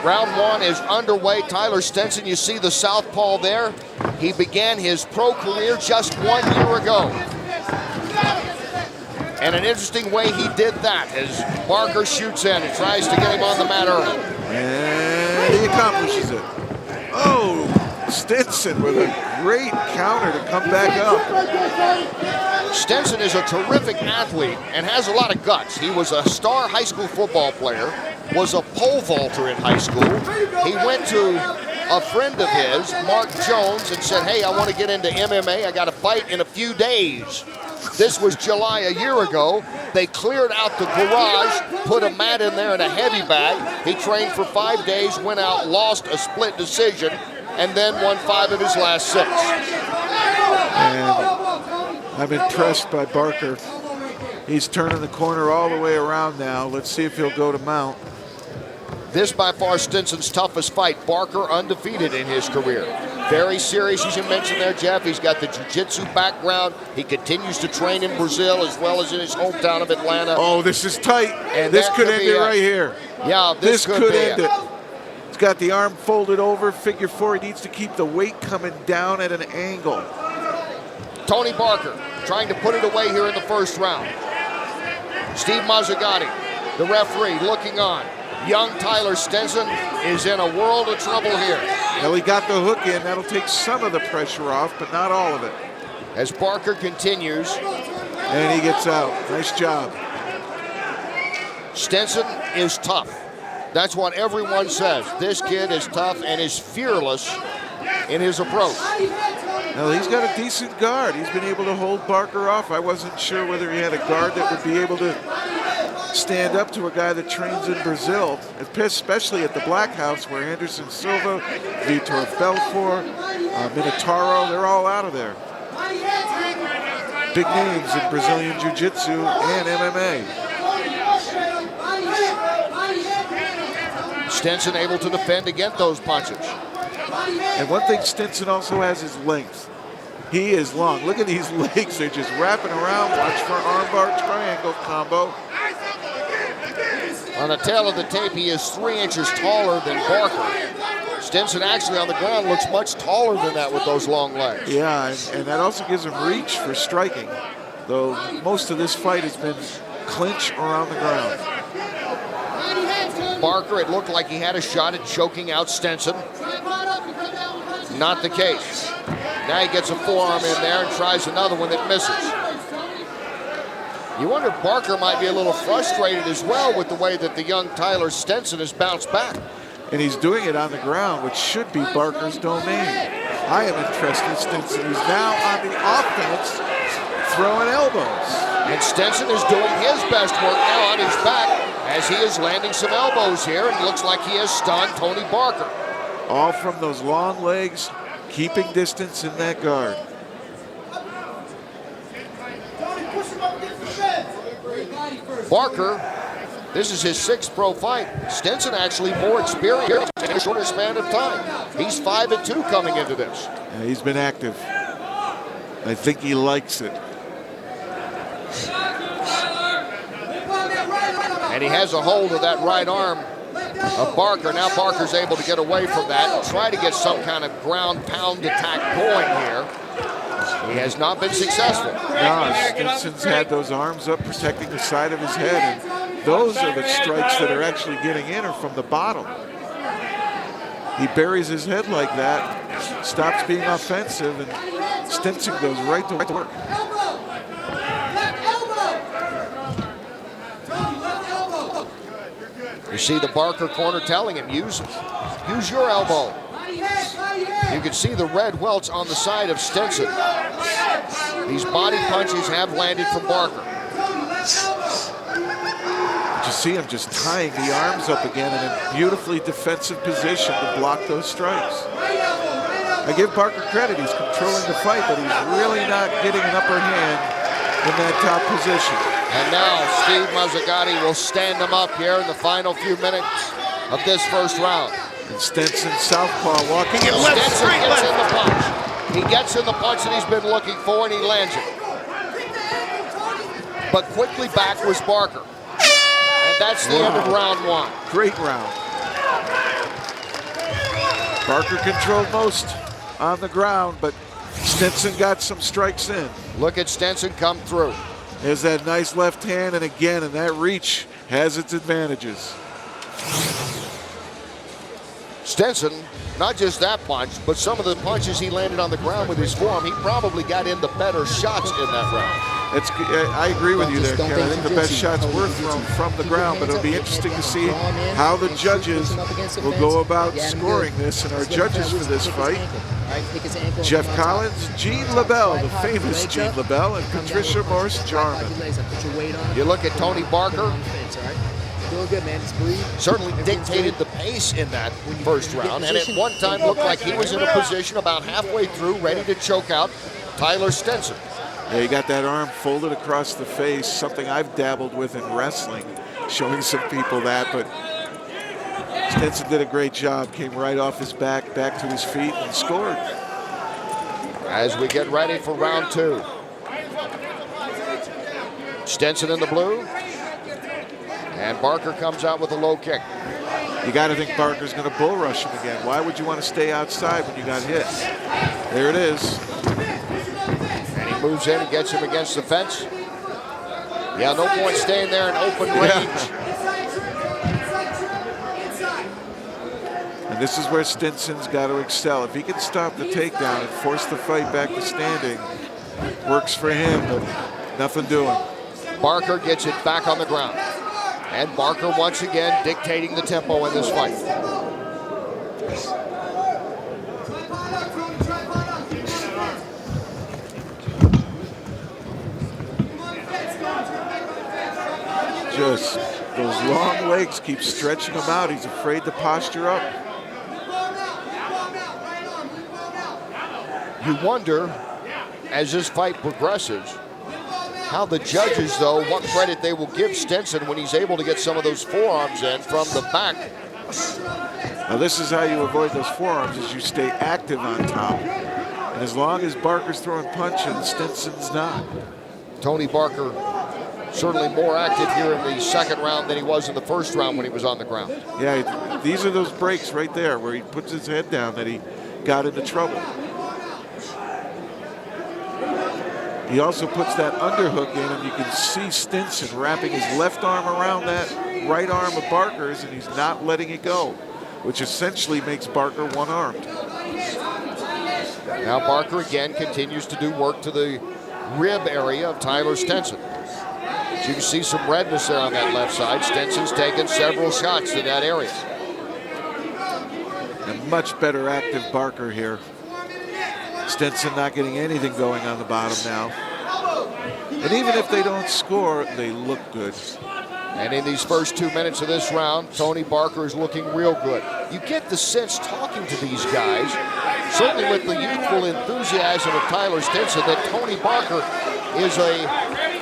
Round 1 is underway. Tyler Stinson, you see the southpaw there. He began his pro career just 1 year ago. And an interesting way he did that as Barker shoots in and tries to get him on the mat early. And he accomplishes it. Oh, Stinson with a great counter to come back up. Stinson is a terrific athlete and has a lot of guts. He was a star high school football player, was a pole vaulter in high school. He went to a friend of his, Mark Jones, and said, hey, I want to get into MMA. I got a fight in a few days. This was July a year ago. They cleared out the garage, put a mat in there and a heavy bag. He trained for 5 days, went out, lost a split decision, and then won 5 of his last 6. And I'm impressed by Barker. He's turning the corner all the way around now. Let's see if he'll go to mount. This by far Stinson's toughest fight. Barker undefeated in his career. Very serious, as you mentioned there, Jeff. He's got the jiu-jitsu background. He continues to train in Brazil as well as in his hometown of Atlanta. Oh, this is tight. And this could end it right here. Yeah, this could end it. He's got the arm folded over, figure 4. He needs to keep the weight coming down at an angle. Tony Barker trying to put it away here in the first round. Steve Mazzagatti, the referee, looking on. Young Tyler Stinson is in a world of trouble here. Well, he got the hook in. That'll take some of the pressure off, but not all of it. As Barker continues. And he gets out. Nice job. Stinson is tough. That's what everyone says. This kid is tough and is fearless in his approach. Now, he's got a decent guard. He's been able to hold Barker off. I wasn't sure whether he had a guard that would be able to stand up to a guy that trains in Brazil, especially at the Black House where Anderson Silva, Vitor Belfort, Minotauro, they're all out of there. Big names in Brazilian Jiu-Jitsu and MMA. Stinson able to defend against those punches. And one thing Stinson also has is length. He is long. Look at these legs. They're just wrapping around. Watch for armbar triangle combo. On the tail of the tape, he is 3 inches taller than Barker. Stinson actually on the ground looks much taller than that with those long legs. Yeah, and that also gives him reach for striking, though most of this fight has been clinch or on the ground. Barker, it looked like he had a shot at choking out Stinson. Not the case. Now he gets a forearm in there and tries another one that misses. You wonder if Barker might be a little frustrated as well with the way that the young Tyler Stinson has bounced back. And he's doing it on the ground, which should be Barker's domain. I am interested in Stinson. He's now on the offense throwing elbows. And Stinson is doing his best work now on his back as he is landing some elbows here, and looks like he has stunned Tony Barker. All from those long legs, keeping distance in that guard. Barker, this is his 6th pro fight. Stinson actually more experienced in a shorter span of time. He's 5-2 coming into this. Yeah, he's been active. I think he likes it. And he has a hold of that right arm of Barker. Now Barker's able to get away from that and try to get some kind of ground pound attack going here. He has not been successful. No, Stinson's had those arms up protecting the side of his head, and those are the strikes that are actually getting in, or from the bottom. He buries his head like that, stops being offensive, and Stinson goes right to work. You see the Barker corner telling him, use your elbow. You can see the red welts on the side of Stinson. These body punches have landed from Barker. You see him just tying the arms up again in a beautifully defensive position to block those strikes. I give Barker credit, he's controlling the fight, but he's really not getting an upper hand in that top position. And now Steve Mazzagatti will stand him up here in the final few minutes of this first round. And Stinson southpaw walking in left, Stinson gets in the punch. He gets in the punch that he's been looking for, and he lands it. But quickly back was Barker. And that's the end of round 1. Great round. Barker controlled most on the ground, but Stinson got some strikes in. Look at Stinson come through. There's that nice left hand, and again, and that reach has its advantages. Stinson, not just that punch, but some of the punches he landed on the ground with his forearm, he probably got in the better shots in that round. I agree with you there, Ken. I think the best shots were thrown from the ground, but it'll be interesting to see how the judges will go about scoring this. And our judges for this fight, Jeff Collins, Gene LaBelle, the famous Gene LaBelle, and Patricia Morse-Jarman. You look at Tony Barker. Doing good, man. Just breathe. Certainly dictated the pace in that first round, and at one time looked like he was in a position about halfway through, ready to choke out Tyler Stinson. Yeah, he got that arm folded across the face, something I've dabbled with in wrestling, showing some people that, but Stinson did a great job, came right off his back to his feet, and scored. As we get ready for round 2. Stinson in the blue, and Barker comes out with a low kick. You got to think Barker's going to bull rush him again. Why would you want to stay outside when you got hit? There it is. And he moves in and gets him against the fence. Yeah, no point staying there in open range. And this is where Stinson's got to excel. If he can stop the takedown and force the fight back to standing, works for him, but nothing doing. Barker gets it back on the ground. And Barker once again dictating the tempo in this fight. Just those long legs keep stretching him out. He's afraid to posture up. You wonder, as this fight progresses, how the judges, though, what credit they will give Stinson when he's able to get some of those forearms in from the back. Now this is how you avoid those forearms, is you stay active on top. And as long as Barker's throwing punches, Stinson's not. Tony Barker certainly more active here in the second round than he was in the first round when he was on the ground. Yeah, these are those breaks right there where he puts his head down that he got into trouble. He also puts that underhook in, and you can see Stinson wrapping his left arm around that right arm of Barker's, and he's not letting it go, which essentially makes Barker one-armed. Now Barker again continues to do work to the rib area of Tyler Stinson. As you can see some redness there on that left side. Stinson's taken several shots to that area. A much better active Barker here. Stinson not getting anything going on the bottom now. And even if they don't score, they look good. And in these first 2 minutes of this round, Tony Barker is looking real good. You get the sense talking to these guys, certainly with the youthful enthusiasm of Tyler Stinson, that Tony Barker is a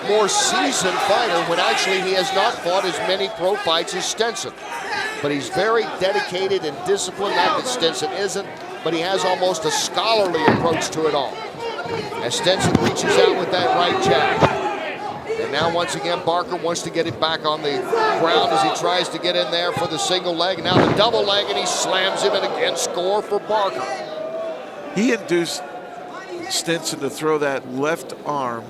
more seasoned fighter when actually he has not fought as many pro fights as Stinson. But he's very dedicated and disciplined, not that Stinson isn't, but he has almost a scholarly approach to it all. As Stinson reaches out with that right jab. And now once again, Barker wants to get it back on the ground as he tries to get in there for the single leg. Now the double leg, and he slams him in again. Score for Barker. He induced Stinson to throw that left arm,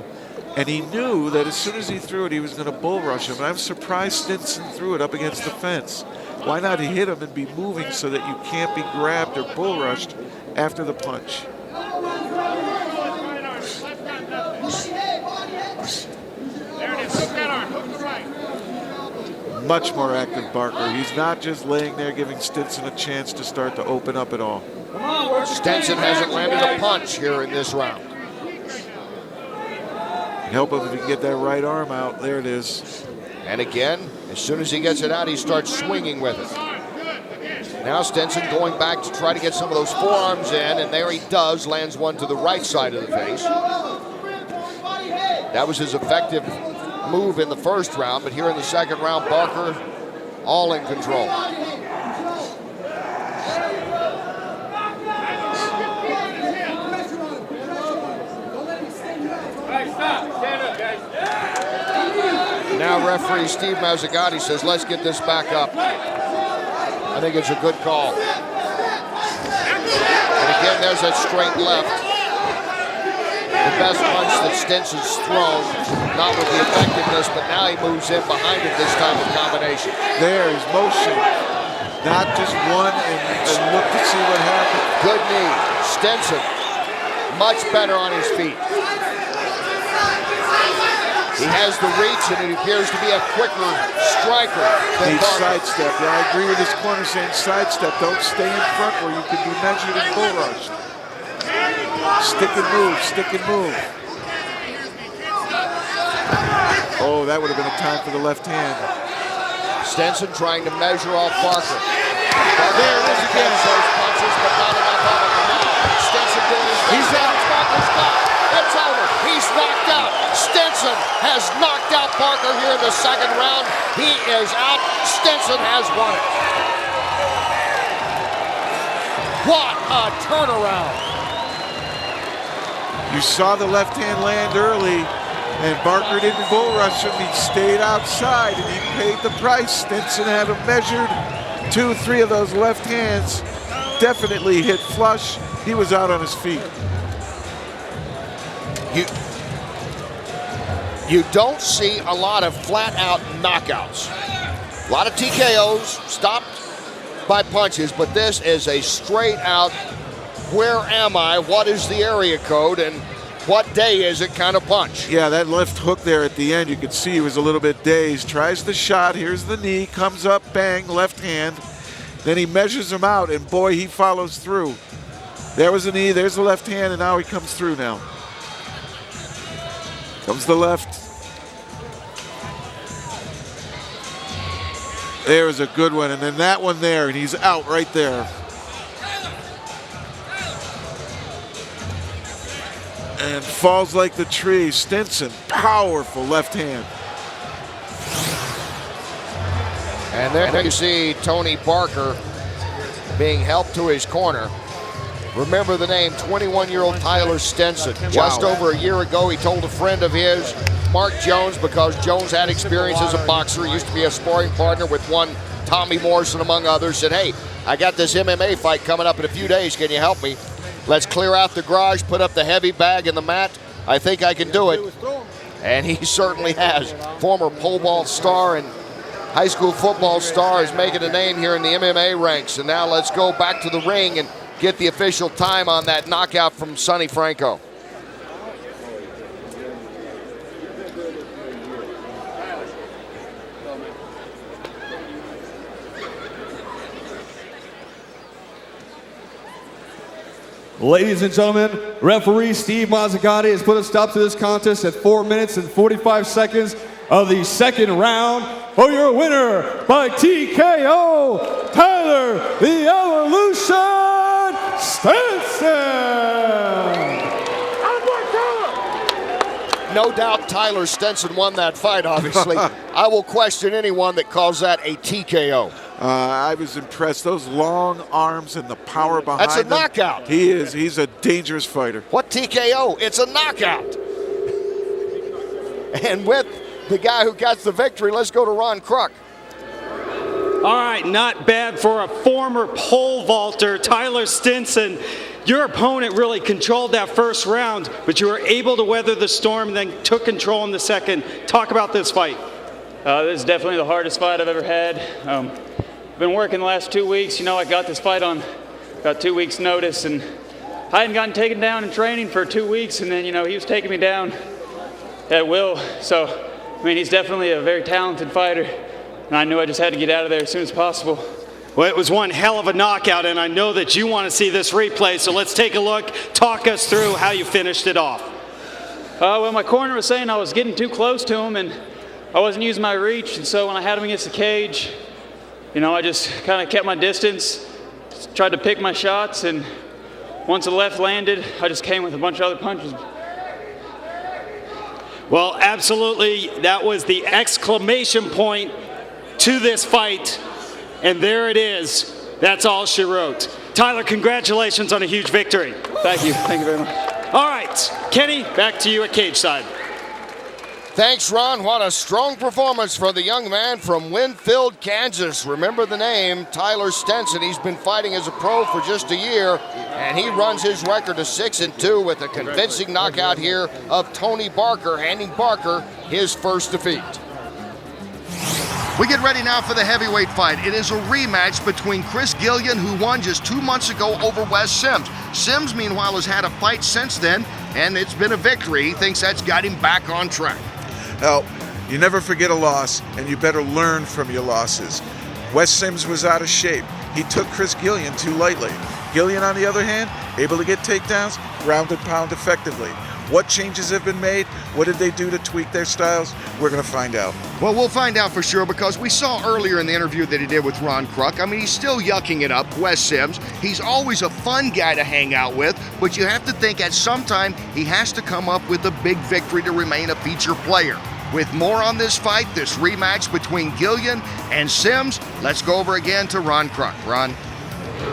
and he knew that as soon as he threw it, he was going to bull rush him. And I'm surprised Stinson threw it up against the fence. Why not hit him and be moving so that you can't be grabbed or bull rushed after the punch? Much more active Barker. He's not just laying there giving Stinson a chance to start to open up at all. Stinson hasn't landed a punch here in this round. Help him if he can get that right arm out. There it is. And again, as soon as he gets it out, he starts swinging with it. Now Stinson going back to try to get some of those forearms in, and there he does, lands one to the right side of the face. That was his effective move in the first round, but here in the second round, Barker all in control. Now referee Steve Mazzagatti says, let's get this back up. I think it's a good call. And again, there's that straight left. The best punch that Stinson's thrown, not with the effectiveness, but now he moves in behind it this time with combination. There is motion, not just one and look to see what happens. Good knee. Stinson, much better on his feet. He has the reach, and it appears to be a quicker striker than Needs Barker. sidestep. Yeah, I agree with his corner saying sidestep. Don't stay in front where you can be measured and bull rushed. Stick and move, stick and move. Oh, that would have been a time for the left hand. Stinson trying to measure off Barker. There it is again. Those punches, but not enough of them now. Stinson doing his best. He's out. Barker's got it. It's over. He's knocked out. Stinson has knocked out Barker here in the second round. He is out. Stinson has won it. What a turnaround. You saw the left hand land early, and Barker didn't bull rush him. He stayed outside, and he paid the price. Stinson had him measured. 2, 3 of those left hands definitely hit flush. He was out on his feet. You don't see a lot of flat-out knockouts. A lot of TKOs stopped by punches, but this is a straight-out, where am I, what is the area code, and what day is it kind of punch. Yeah, that left hook there at the end, you could see he was a little bit dazed. Tries the shot, here's the knee, comes up, bang, left hand. Then he measures him out, and boy, he follows through. There was the knee, there's the left hand, and now he comes through now. Comes the left. There was a good one, and then that one there, and he's out right there. And falls like the tree. Stinson, powerful left hand. And there you see Tony Barker being helped to his corner. Remember the name, 21-year-old Tyler Stinson. Just over a year ago, he told a friend of his, Mark Jones, because Jones had experience as a boxer, used to be a sparring partner with one Tommy Morrison, among others, said, hey, I got this MMA fight coming up in a few days. Can you help me? Let's clear out the garage, put up the heavy bag in the mat. I think I can do it. And he certainly has. Former pole vault star and high school football star is making a name here in the MMA ranks. And now let's go back to the ring and get the official time on that knockout from Sonny Franco. Ladies and gentlemen, referee Steve Mazzacati has put a stop to this contest at 4 minutes and 45 seconds of the second round. For your winner by TKO, Tyler the Evolution Stinson! No doubt Tyler Stinson won that fight, obviously. I will question anyone that calls that a TKO. I was impressed. Those long arms and the power behind That's a him. knockout. He is. He's a dangerous fighter. What TKO? It's a knockout. And with the guy who got the victory, let's go to Ron Kruk. All right, not bad for a former pole vaulter, Tyler Stinson. Your opponent really controlled that first round, but you were able to weather the storm and then took control in the second. Talk about this fight. This is definitely the hardest fight I've ever had. Been working the last 2 weeks. You know, I got this fight on about 2 weeks' notice, and I hadn't gotten taken down in training for 2 weeks, and then, you know, he was taking me down at will. So, I mean, he's definitely a very talented fighter, and I knew I just had to get out of there as soon as possible. Well, it was one hell of a knockout, and I know that you want to see this replay, so let's take a look. Talk us through how you finished it off. Well, my corner was saying I was getting too close to him, and I wasn't using my reach, and so when I had him against the cage, you know, I just kind of kept my distance, tried to pick my shots, and once the left landed, I just came with a bunch of other punches. Well, absolutely, that was the exclamation point to this fight, and there it is. That's all she wrote. Tyler, congratulations on a huge victory. Thank you. Thank you very much. All right, Kenny, back to you at cage side. Thanks, Ron. What a strong performance for the young man from Winfield, Kansas. Remember the name, Tyler Stinson. He's been fighting as a pro for just a year, and he runs his record to 6-2 with a convincing knockout here of Tony Barker, handing Barker his first defeat. We get ready now for the heavyweight fight. It is a rematch between Chris Guillen, who won just 2 months ago over Wes Sims. Sims, meanwhile, has had a fight since then, and it's been a victory. He thinks that's got him back on track. Well, you never forget a loss, and you better learn from your losses. Wes Sims was out of shape. He took Chris Guillen too lightly. Guillen, on the other hand, able to get takedowns, ground and pound effectively. What changes have been made? What did they do to tweak their styles? We're going to find out. Well, we'll find out for sure, because we saw earlier in the interview that he did with Ron Kruk. I mean, he's still yucking it up, Wes Sims. He's always a fun guy to hang out with, but you have to think at some time he has to come up with a big victory to remain a feature player. With more on this fight, this rematch between Guillen and Sims, let's go over again to Ron Kruk. Ron.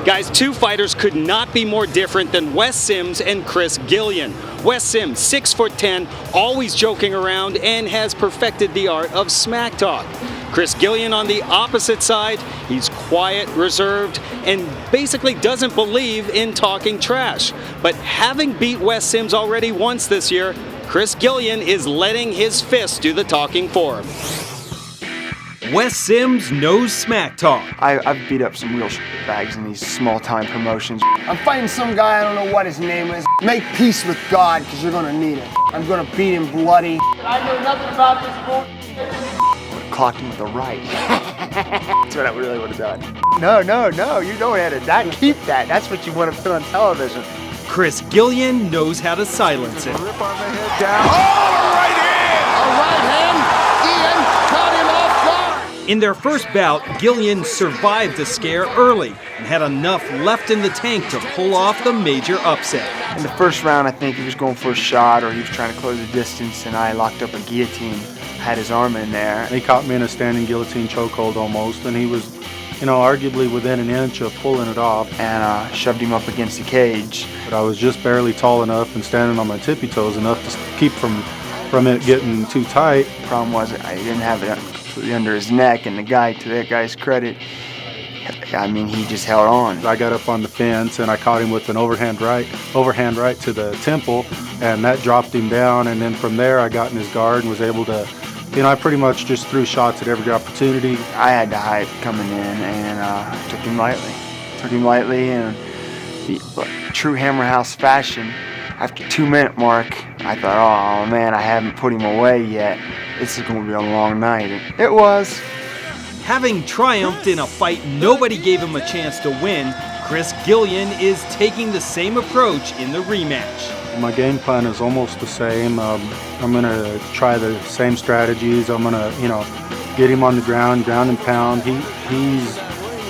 Guys, two fighters could not be more different than Wes Sims and Chris Guillen. Wes Sims, 6'10", always joking around, and has perfected the art of smack talk. Chris Guillen on the opposite side, he's quiet, reserved, and basically doesn't believe in talking trash. But having beat Wes Sims already once this year, Chris Guillen is letting his fists do the talking for him. Wes Sims knows smack talk. I've beat up some real bags in these small-time promotions. I'm fighting some guy, I don't know what his name is. Make peace with God, because you're gonna need it. I'm gonna beat him bloody. I know nothing about this bullshit. Clocked him with the right. That's what I really would have done. No, you don't edit that. Keep that. That's what you want to put on television. Chris Guillen knows how to silence it. Rip on the head down. Oh, a right hand! A right hand! Ian caught him off guard! In their first bout, Guillen survived the scare early and had enough left in the tank to pull off the major upset. In the first round, I think he was going for a shot or he was trying to close the distance, and I locked up a guillotine, had his arm in there. He caught me in a standing guillotine chokehold almost, and he was, arguably within an inch of pulling it off. And shoved him up against the cage. But I was just barely tall enough and standing on my tippy toes enough to keep from it getting too tight. The problem was I didn't have it completely under his neck, and the guy, to that guy's credit, I mean, he just held on. I got up on the fence and I caught him with an overhand right to the temple, and that dropped him down. And then from there, I got in his guard and was able to, I pretty much just threw shots at every opportunity. I had the hype coming in, and took him lightly. And true Hammer House fashion, after 2-minute mark, I thought, oh man, I haven't put him away yet. This is going to be a long night. And it was. Having triumphed in a fight nobody gave him a chance to win, Chris Guillen is taking the same approach in the rematch. My game plan is almost the same. I'm going to try the same strategies. I'm going to, get him on the ground and pound. He's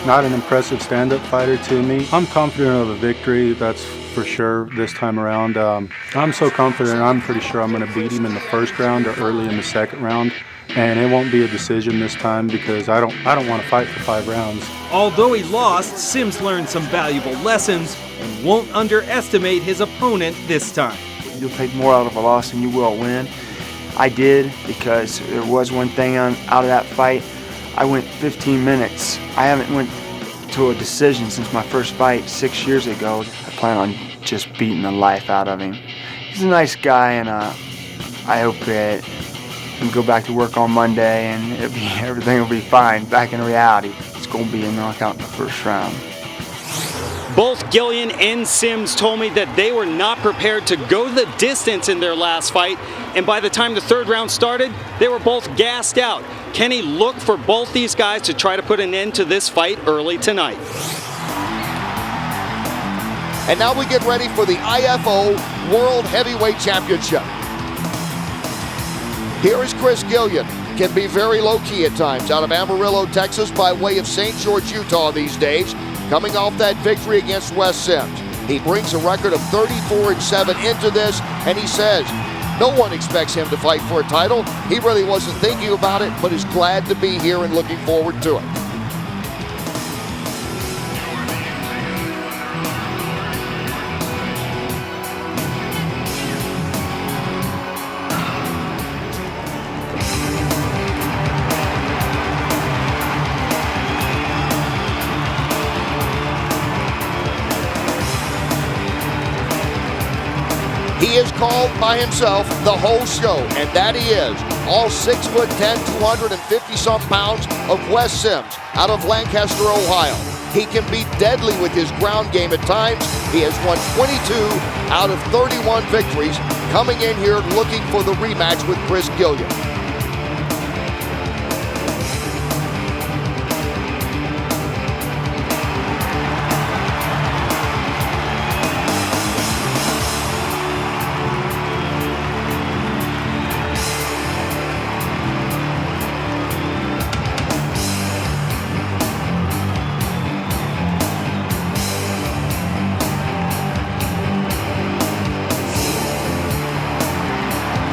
not an impressive stand-up fighter to me. I'm confident of a victory, that's for sure, this time around. I'm so confident, I'm pretty sure I'm going to beat him in the first round or early in the second round. And it won't be a decision this time because I don't want to fight for 5 rounds. Although he lost, Sims learned some valuable lessons and won't underestimate his opponent this time. You'll take more out of a loss than you will a win. I did, because there was one thing out of that fight. I went 15 minutes. I haven't went to a decision since my first fight 6 years ago. I plan on just beating the life out of him. He's a nice guy, and I hope that he can go back to work on Monday and everything will be fine. Back in reality, it's going to be a knockout in the first round. Both Guillen and Sims told me that they were not prepared to go the distance in their last fight, and by the time the third round started, they were both gassed out. Kenny looked for both these guys to try to put an end to this fight early tonight. And now we get ready for the IFO World Heavyweight Championship. Here is Chris Guillen. Can be very low-key at times out of Amarillo, Texas, by way of St. George, Utah these days, coming off that victory against Wes Sims. He brings a record of 34-7 into this, and he says no one expects him to fight for a title. He really wasn't thinking about it, but is glad to be here and looking forward to it. He is called by himself the whole show, and that he is. All 6'10", 250-some pounds of Wes Sims out of Lancaster, Ohio. He can be deadly with his ground game at times. He has won 22 out of 31 victories, coming in here looking for the rematch with Chris Guillen.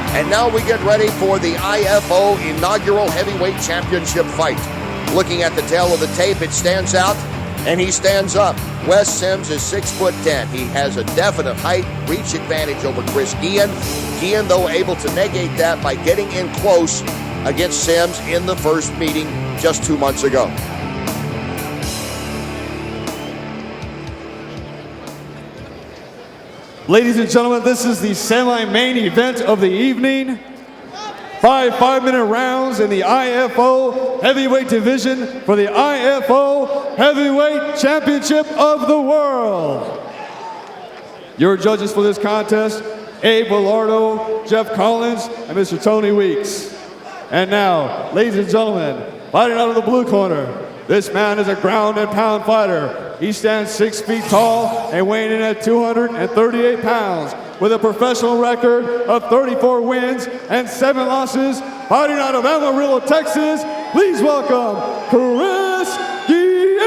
And now we get ready for the IFO inaugural heavyweight championship fight. Looking at the tail of the tape, it stands out, and he stands up. Wes Sims is 6'10". He has a definite height reach advantage over Chris Guillen. Guillen, though, able to negate that by getting in close against Sims in the first meeting just 2 months ago. Ladies and gentlemen, this is the semi-main event of the evening. 5 5-minute rounds in the IFO heavyweight division for the IFO heavyweight championship of the world. Your judges for this contest, Abe Villardo, Jeff Collins, and Mr. Tony Weeks. And now, ladies and gentlemen, fighting out of the blue corner, this man is a ground and pound fighter. He stands 6 feet tall and weighing in at 238 pounds with a professional record of 34 wins and 7 losses. Fighting out of Amarillo, Texas, please welcome Chris Guillen.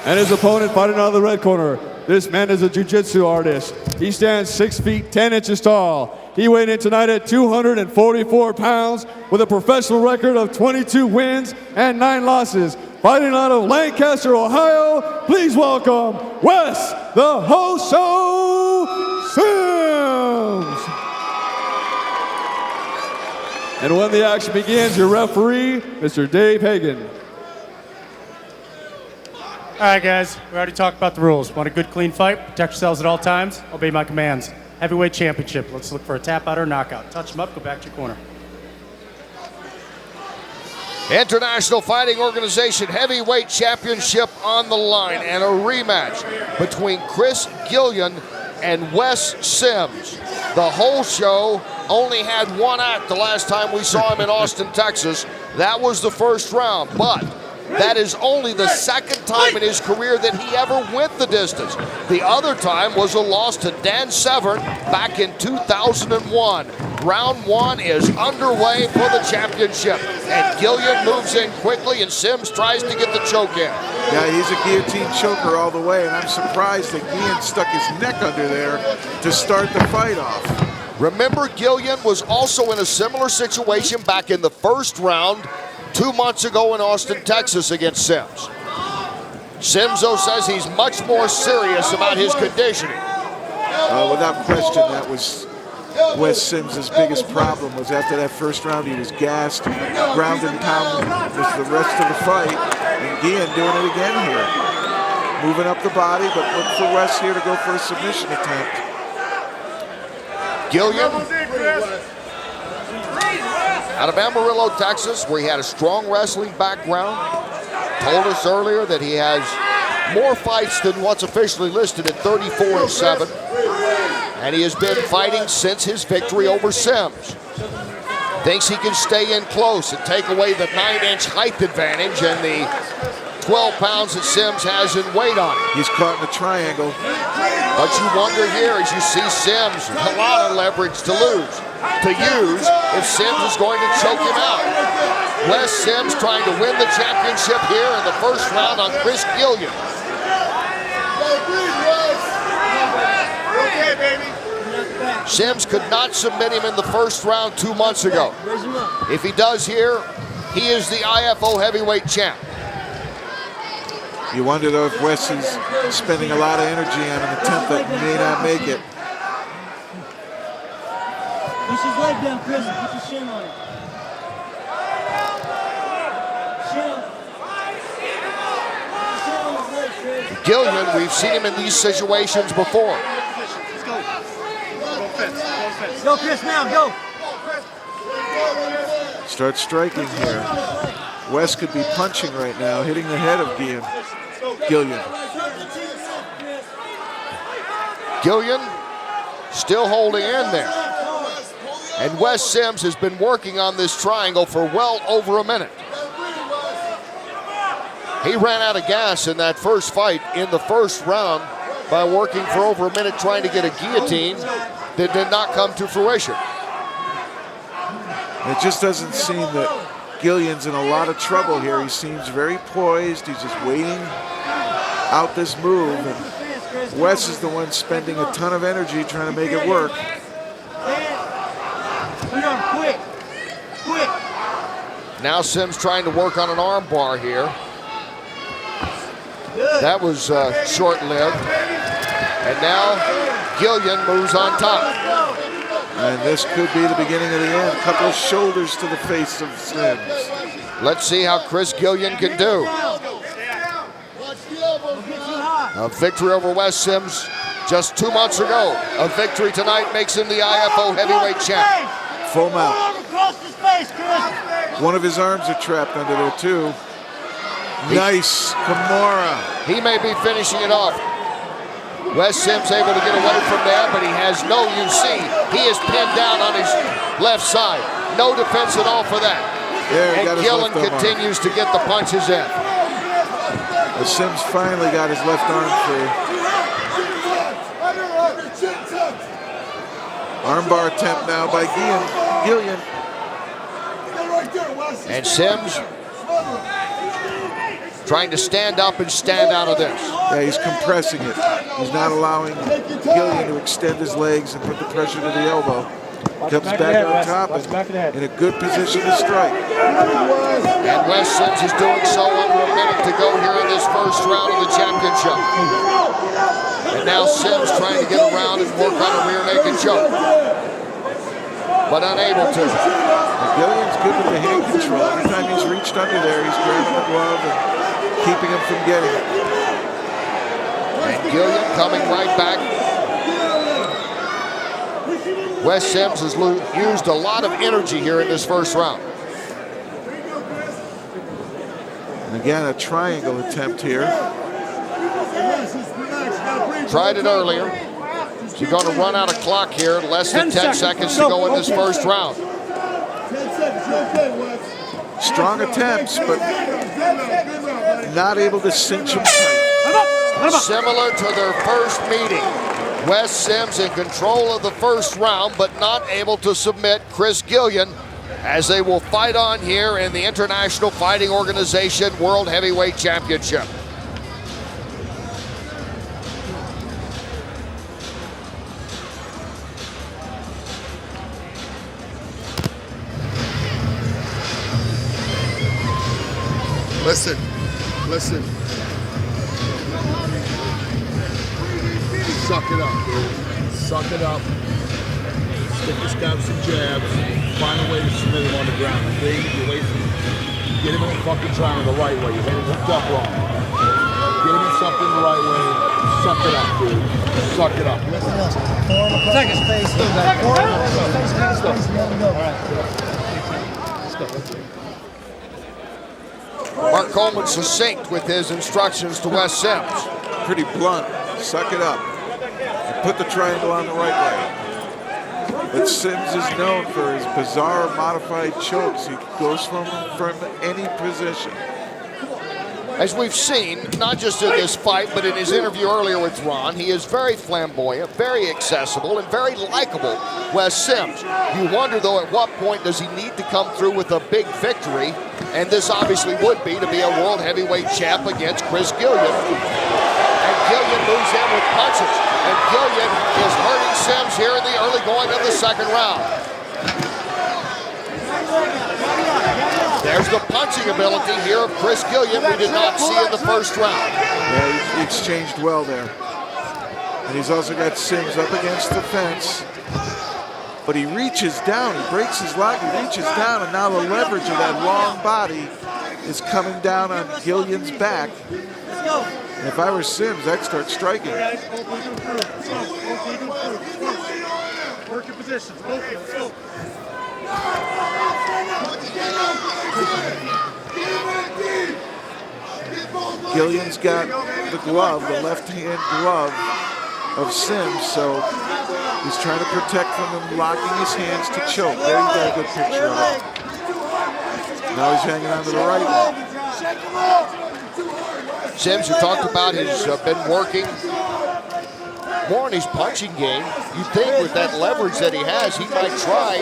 And his opponent fighting out of the red corner. This man is a jiu-jitsu artist. He stands 6 feet 10 inches tall. He weighed in tonight at 244 pounds with a professional record of 22 wins and 9 losses. Fighting out of Lancaster, Ohio, please welcome Wes the Whole Show Sims. And when the action begins, your referee, Mr. Dave Hagan. All right, guys, we already talked about the rules. Want a good, clean fight? Protect yourselves at all times. Obey my commands. Heavyweight championship. Let's look for a tap out or knockout. Touch them up, go back to your corner. International Fighting Organization Heavyweight Championship on the line, and a rematch between Chris Guillen and Wes Sims. The whole show only had one act the last time we saw him in Austin, Texas. That was the first round, but that is only the second time in his career that he ever went the distance. The other time was a loss to Dan Severn back in 2001. Round one is underway for the championship. And Guillen moves in quickly, and Sims tries to get the choke in. Yeah, he's a guillotine choker all the way, and I'm surprised that Guillen stuck his neck under there to start the fight off. Remember, Guillen was also in a similar situation back in the first round 2 months ago in Austin, Texas against Sims. Sims, though, says he's much more serious about his conditioning. Without question, that was Wes Sims' biggest problem. Was after that first round, he was gassed, ground and pound with the rest of the fight, and Guillen doing it again here. Moving up the body, but look for Wes here to go for a submission attempt. Guillen out of Amarillo, Texas, where he had a strong wrestling background. Told us earlier that he has more fights than what's officially listed at 34-7. And he has been fighting since his victory over Sims. Thinks he can stay in close and take away the 9-inch height advantage and the 12 pounds that Sims has in weight on him. He's caught in a triangle. But you wonder here as you see Sims, a lot of leverage to use if Sims is going to choke him out. Wes Sims trying to win the championship here in the first round on Chris Guillen. Sims could not submit him in the first round 2 months ago. If he does here, he is the IFO heavyweight champ. You wonder, though, if Wes is spending a lot of energy on an attempt that may not make it. Push his leg down, Chris. Put your shin on it. Guillen, we've seen him in these situations before. Let's go. Go, Chris, now, go. Start striking here. Wes could be punching right now, hitting the head of Guillen. Guillen still holding in there. And Wes Sims has been working on this triangle for well over a minute. He ran out of gas in that first fight in the first round by working for over a minute trying to get a guillotine that did not come to fruition. It just doesn't seem that Guillen's in a lot of trouble here. He seems very poised. He's just waiting out this move. And Wes is the one spending a ton of energy trying to make it work. Quick. Now Sims trying to work on an arm bar here. That was short-lived. And now Guillen moves on top. And this could be the beginning of the end. A couple of shoulders to the face of Sims. Let's see how Chris Guillen can do. A victory over Wes Sims just 2 months ago. A victory tonight makes him the IFO heavyweight champ. Full mount. One of his arms are trapped under there too. Nice, Kimura. He may be finishing it off. Wes Sims able to get away from that, but he has no UC. He is pinned down on his left side. No defense at all for that. Yeah, and Guillen continues to get the punches in. But Sims finally got his left arm free. Armbar attempt now by Guillen. And Sims trying to stand up and stand out of this. Yeah, he's compressing it. He's not allowing Guillen to extend his legs and put the pressure to the elbow. Comes back on top and in a good position to strike. And Wes Sims is doing so under a minute to go here in this first round of the championship. And now Sims trying to get around and work on a rear naked choke. But unable to. Guillen's good with the hand control. Every time he's reached under there, he's grabbing the glove and keeping him from getting it. And Guillen coming right back. Wes Sims has used a lot of energy here in this first round. And again, a triangle attempt here. Tried it earlier. She's going to run out of clock here. Less than 10 seconds to go in this first round. Strong attempts, but not able to cinch him tight. Similar to their first meeting, Wes Sims in control of the first round, but not able to submit Chris Guillen, as they will fight on here in the International Fighting Organization World Heavyweight Championship. Listen, listen. Suck it up, dude. Suck it up. Stick this guy with some jabs. Find a way to submit him on the ground. Big, you wait for him. Get him in the fucking triangle the right way. You hit him hooked up wrong. Get him in something the right way. Suck it up, dude. Suck it up. Take his face. Mark Coleman succinct with his instructions to Wes Sims. Pretty blunt. Suck it up. You put the triangle on the right way. But Sims is known for his bizarre modified chokes. He goes from any position. As we've seen, not just in this fight, but in his interview earlier with Ron, he is very flamboyant, very accessible, and very likable, Wes Sims. You wonder, though, at what point does he need to come through with a big victory? And this obviously would be to be a world heavyweight champ against Chris Guillen. And Guillen moves in with punches. And Guillen is hurting Sims here in the early going of the second round. There's the punching ability here of Chris Guillen we did not see in the first round. Yeah, he exchanged well there. And he's also got Sims up against the fence. But he reaches down, he breaks his lock, he reaches down, and now the leverage of that long body is coming down on Guillen's back. And if I were Sims, I'd start striking. Work your positions. Guillen's got the glove, the left-hand glove of Sims, so he's trying to protect from him locking his hands to choke. There you got a good picture of it. Now he's hanging on to the right one. Sims, who talked about, has been working more on his punching game. You'd think with that leverage that he has, he might try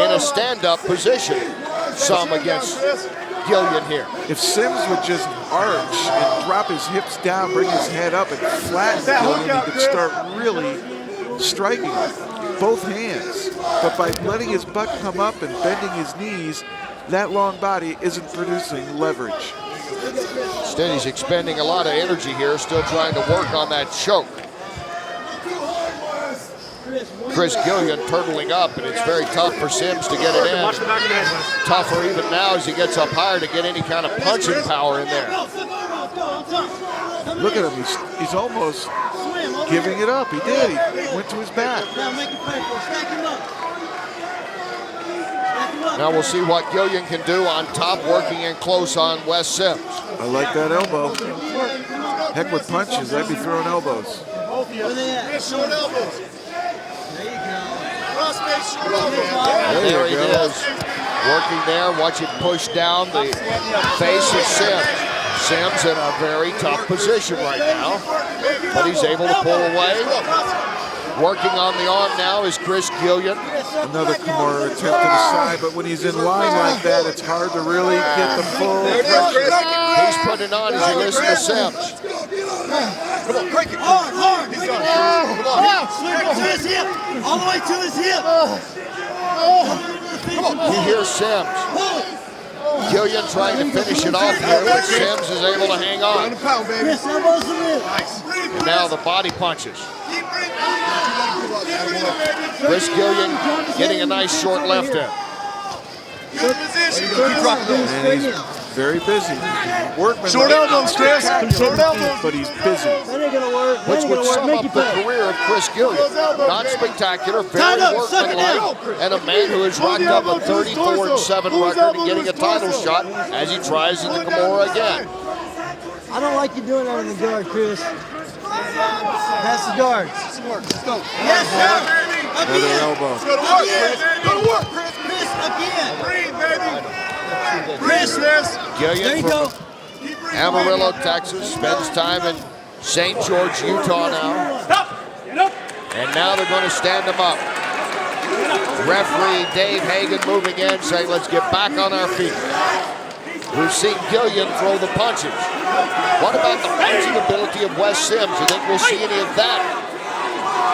in a stand-up position some against Guillen here. If Sims would just arch and drop his hips down, bring his head up and flatten Guillen, he could start really striking both hands. But by letting his butt come up and bending his knees, that long body isn't producing leverage. Instead, he's expending a lot of energy here, still trying to work on that choke. Chris Guillen turtling up, and it's very tough for Sims to get it in. Tougher even now as he gets up higher to get any kind of punching power in there. Look at him, he's almost giving it up. He did, he went to his back. Now we'll see what Guillen can do on top, working in close on Wes Sims. I like that elbow. Heck with punches, I'd be throwing elbows. Short elbows. There he is, working there. Watch it push down the face of Sims. Sims in a very tough position right now, but he's able to pull away. Working on the arm now is Chris Guillen. Another Kimura attempt to the side, but when he's in line like that, it's hard to really get the full pressure. He's putting on as he listens to Sims. Come on, break it. Hard. He's done. Come on. To his hip. All the way to his hip. You hear Sims. Guillen trying to finish it off here, but Sims is able to hang on. And now the body punches. Chris Guillen getting a nice short left in. And he's very busy. Workman. Short elbows, Chris. Short elbows. But he's busy. Which would sum up the career of Chris Guillen. Not spectacular, very workmanlike, and a man who has racked up a 34-7 record and getting a title shot as he tries in the Kimura again. I don't like you doing that in the guard, Chris. Pass the guard. Let's go. Yes, sir. Another elbow. Go to work, Chris. Go to work, Chris. Chris, again. Breathe, baby. Guillen from Amarillo, Texas, spends time in St. George, Utah now. And now they're going to stand him up. Referee Dave Hagan moving in, saying, let's get back on our feet. We've seen Guillen throw the punches. What about the punching ability of Wes Sims? You think we'll see any of that?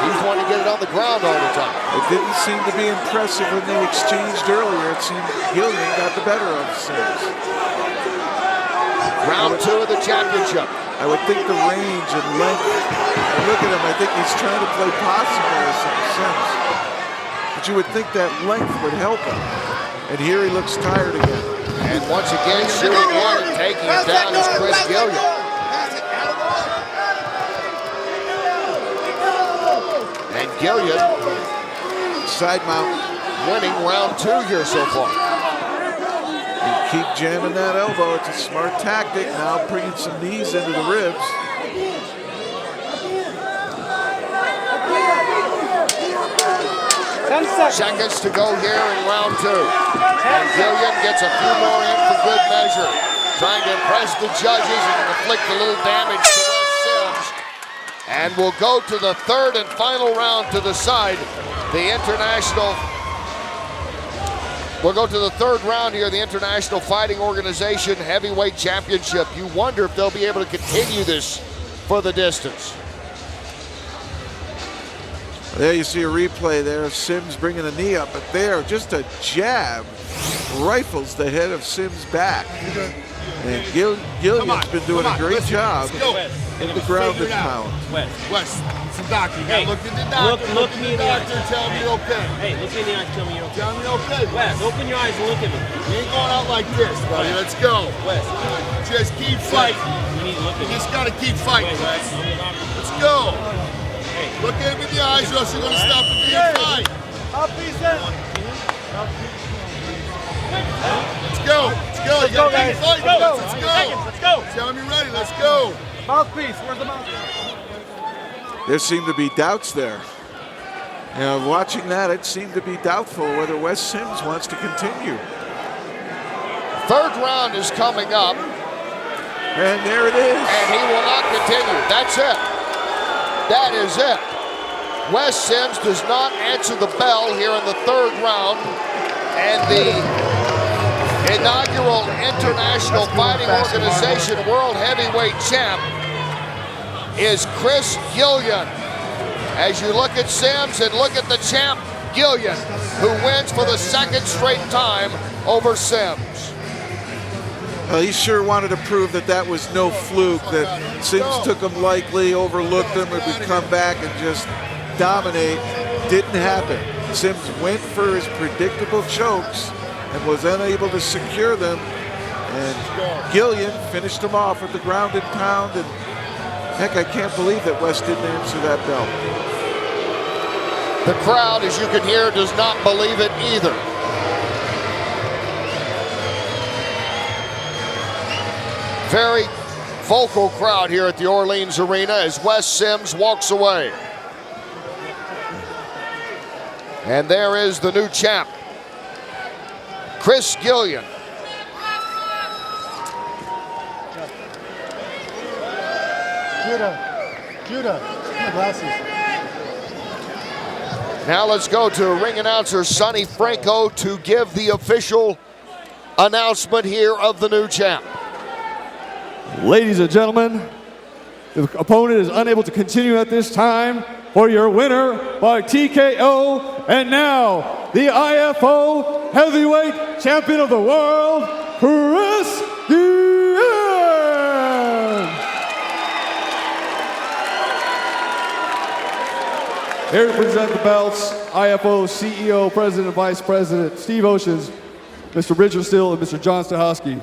He's wanting to get it on the ground all the time. It didn't seem to be impressive when they exchanged earlier. It seemed Guillen got the better of Sims. Round 2 of the championship. I would think the range and length. Look at him. I think he's trying to play possum with Sims. But you would think that length would help him. And here he looks tired again. And once again, shooting one and taking it down is Chris Guillen. And Guillen, side mount, winning round 2 here so far. You keep jamming that elbow. It's a smart tactic. Now bringing some knees into the ribs. Seconds to go here in round 2. And Guillen gets a few more in for good measure. Trying to impress the judges and inflict a little damage to Wes Sims. And we'll go to the 3rd and final round to decide the international. We'll go to the 3rd round here, the International Fighting Organization Heavyweight Championship. You wonder if they'll be able to continue this for the distance. There you see a replay there of Sims bringing a knee up, but there, just a jab rifles the head of Sims back. And Guillen's been doing a great job in the ground and pound. Wes, it's a doctor. You gotta look in the doctor. Look me in the doctor. Tell me you're okay. Hey, look me in the eyes. Tell me you're okay. Tell me you're okay. Wes, open your eyes and look at me. You ain't going out like this, buddy. Let's go. Wes, just keep fighting. You need to look at me. You just gotta keep fighting, Wes. Let's go. Look at him in the eyes, or else you're gonna stop the damn fight. Let's go. Let's go. You gotta keep fighting. Let's go. Let's go. Tell him you're ready. Let's go. Mouthpiece. Where's the mouthpiece? There seemed to be doubts there. You know, watching that, it seemed to be doubtful whether Wes Sims wants to continue. 3rd round is coming up. And there it is. And he will not continue. That's it. That is it. Wes Sims does not answer the bell here in the 3rd round. And the inaugural International Fighting Organization World Heavyweight Champ is Chris Guillen. As you look at Sims and look at the champ, Guillen, who wins for the 2nd straight time over Sims. Well, he sure wanted to prove that that was no fluke, that Sims took him lightly, overlooked him, and would come back and just dominate. Didn't happen. Sims went for his predictable chokes and was unable to secure them. And Guillen finished him off with the ground and pound. And heck, I can't believe that Wes didn't answer that bell. The crowd, as you can hear, does not believe it either. Very vocal crowd here at the Orleans Arena as Wes Sims walks away. And there is the new champ, Chris Guillen. Judah, my glasses. Now let's go to ring announcer Sonny Franco to give the official announcement here of the new champ. Ladies and gentlemen, the opponent is unable to continue at this time. For your winner by TKO, and now the IFO Heavyweight Champion of the World, Chris Guillen. Here to present the belts, IFO CEO, President, and Vice President Steve Oceans, Mr. Richard Still, and Mr. John Stahowski.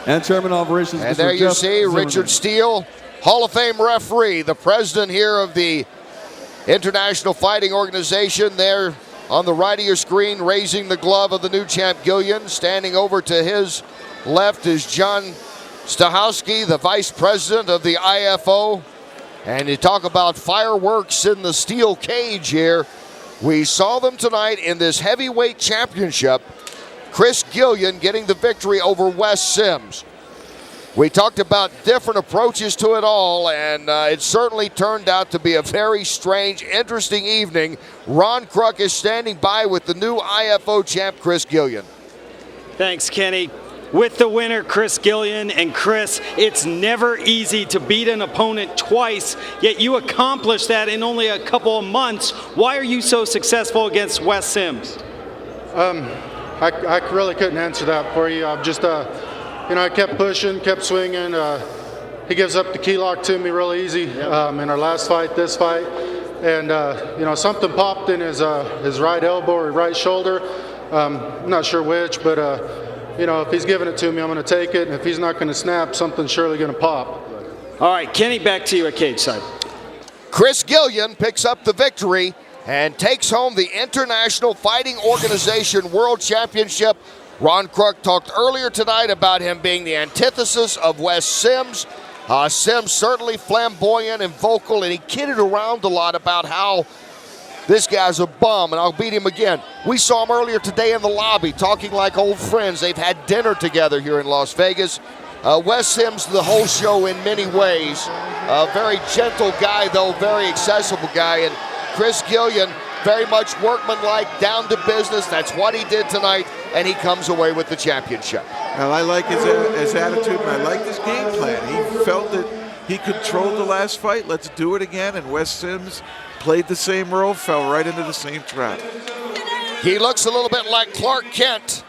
And Chairman of Operations, and Mr. there you Jeff see Zimmerman. Richard Steele, Hall of Fame referee, the president here of the International Fighting Organization. There on the right of your screen, raising the glove of the new champ Guillen. Standing over to his left is John Stahowski, the vice president of the IFO. And you talk about fireworks in the steel cage here. We saw them tonight in this heavyweight championship. Chris Guillen getting the victory over Wes Sims. We talked about different approaches to it all, and it certainly turned out to be a very strange, interesting evening. Ron Kruk is standing by with the new IFO champ, Chris Guillen. Thanks, Kenny. With the winner, Chris Guillen. And Chris, it's never easy to beat an opponent twice, yet you accomplished that in only a couple of months. Why are you so successful against Wes Sims? I really couldn't answer that for you. I kept pushing, kept swinging. He gives up the key lock to me real easy in our last fight, this fight. And, something popped in his right elbow or right shoulder. I'm not sure which, but, if he's giving it to me, I'm going to take it. And if he's not going to snap, something's surely going to pop. All right, Kenny, back to you at cage side. Chris Guillen picks up the victory and takes home the International Fighting Organization World Championship. Ron Kruk talked earlier tonight about him being the antithesis of Wes Sims. Sims certainly flamboyant and vocal, and he kidded around a lot about how this guy's a bum, and I'll beat him again. We saw him earlier today in the lobby talking like old friends. They've had dinner together here in Las Vegas. Wes Sims, the whole show in many ways. A very gentle guy, though, very accessible guy. And Chris Guillen, very much workmanlike, down to business. That's what he did tonight, and he comes away with the championship. Well, I like his attitude, and I like his game plan. He felt that he controlled the last fight. Let's do it again. And Wes Sims played the same role, fell right into the same trap. He looks a little bit like Clark Kent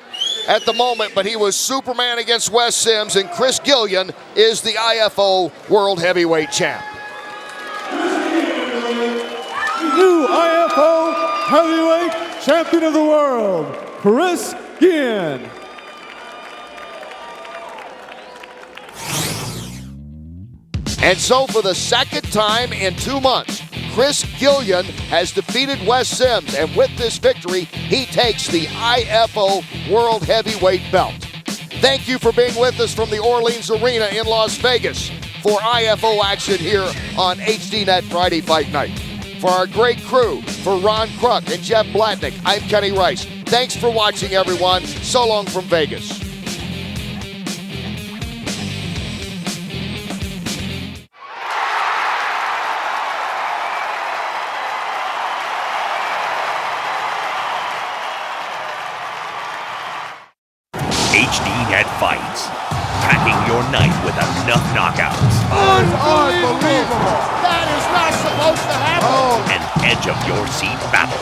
at the moment, but he was Superman against Wes Sims, and Chris Guillen is the IFO World Heavyweight Champ. New IFO Heavyweight Champion of the World, Chris Guillen. And so for the second time in 2 months, Chris Guillen has defeated Wes Sims, and with this victory, he takes the IFO World Heavyweight belt. Thank you for being with us from the Orleans Arena in Las Vegas for IFO action here on HDNet Friday Fight Night. For our great crew, for Ron Kruk and Jeff Blatnick, I'm Kenny Rice. Thanks for watching, everyone. So long from Vegas. HDNet Fights, packing your night with enough knockouts. Unbelievable! That is not supposed to happen! An edge of your seat battle.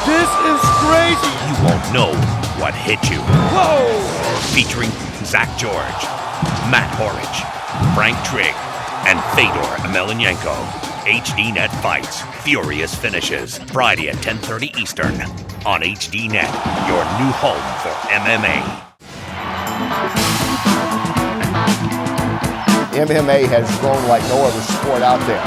This is crazy! You won't know what hit you. Whoa! Featuring Zach George, Matt Horich, Frank Trigg, and Fedor Emelianenko. HDNet Fights, furious finishes. Friday at 10:30 Eastern on HDNet, your new home for MMA. MMA has grown like no other sport out there.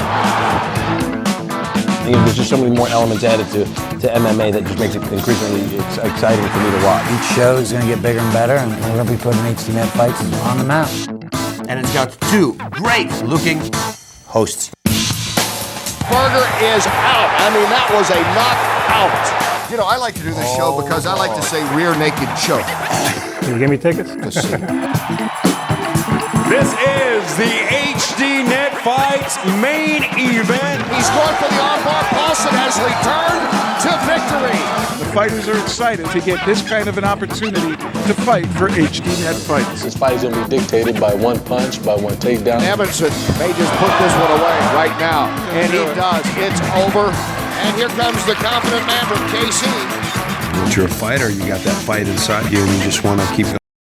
There's just so many more elements added to MMA that just makes it increasingly exciting for me to watch. Each show is going to get bigger and better, and we're going to be putting HDNet Fights on the map. And it's got two great-looking hosts. Burger is out. I mean, that was a knockout. You know, I like to do this show because I like to say rear naked choke. Can you give me tickets? This is the HDNet Fights main event. He's going for the armbar. Paulson has returned to victory. The fighters are excited to get this kind of an opportunity to fight for HDNet Fights. This fight is going to be dictated by one punch, by one takedown. Evanson may just put this one away right now. And he does. It's over. And here comes the confident man from KC. Once you're a fighter, you got that fight inside you, and you just want to keep going.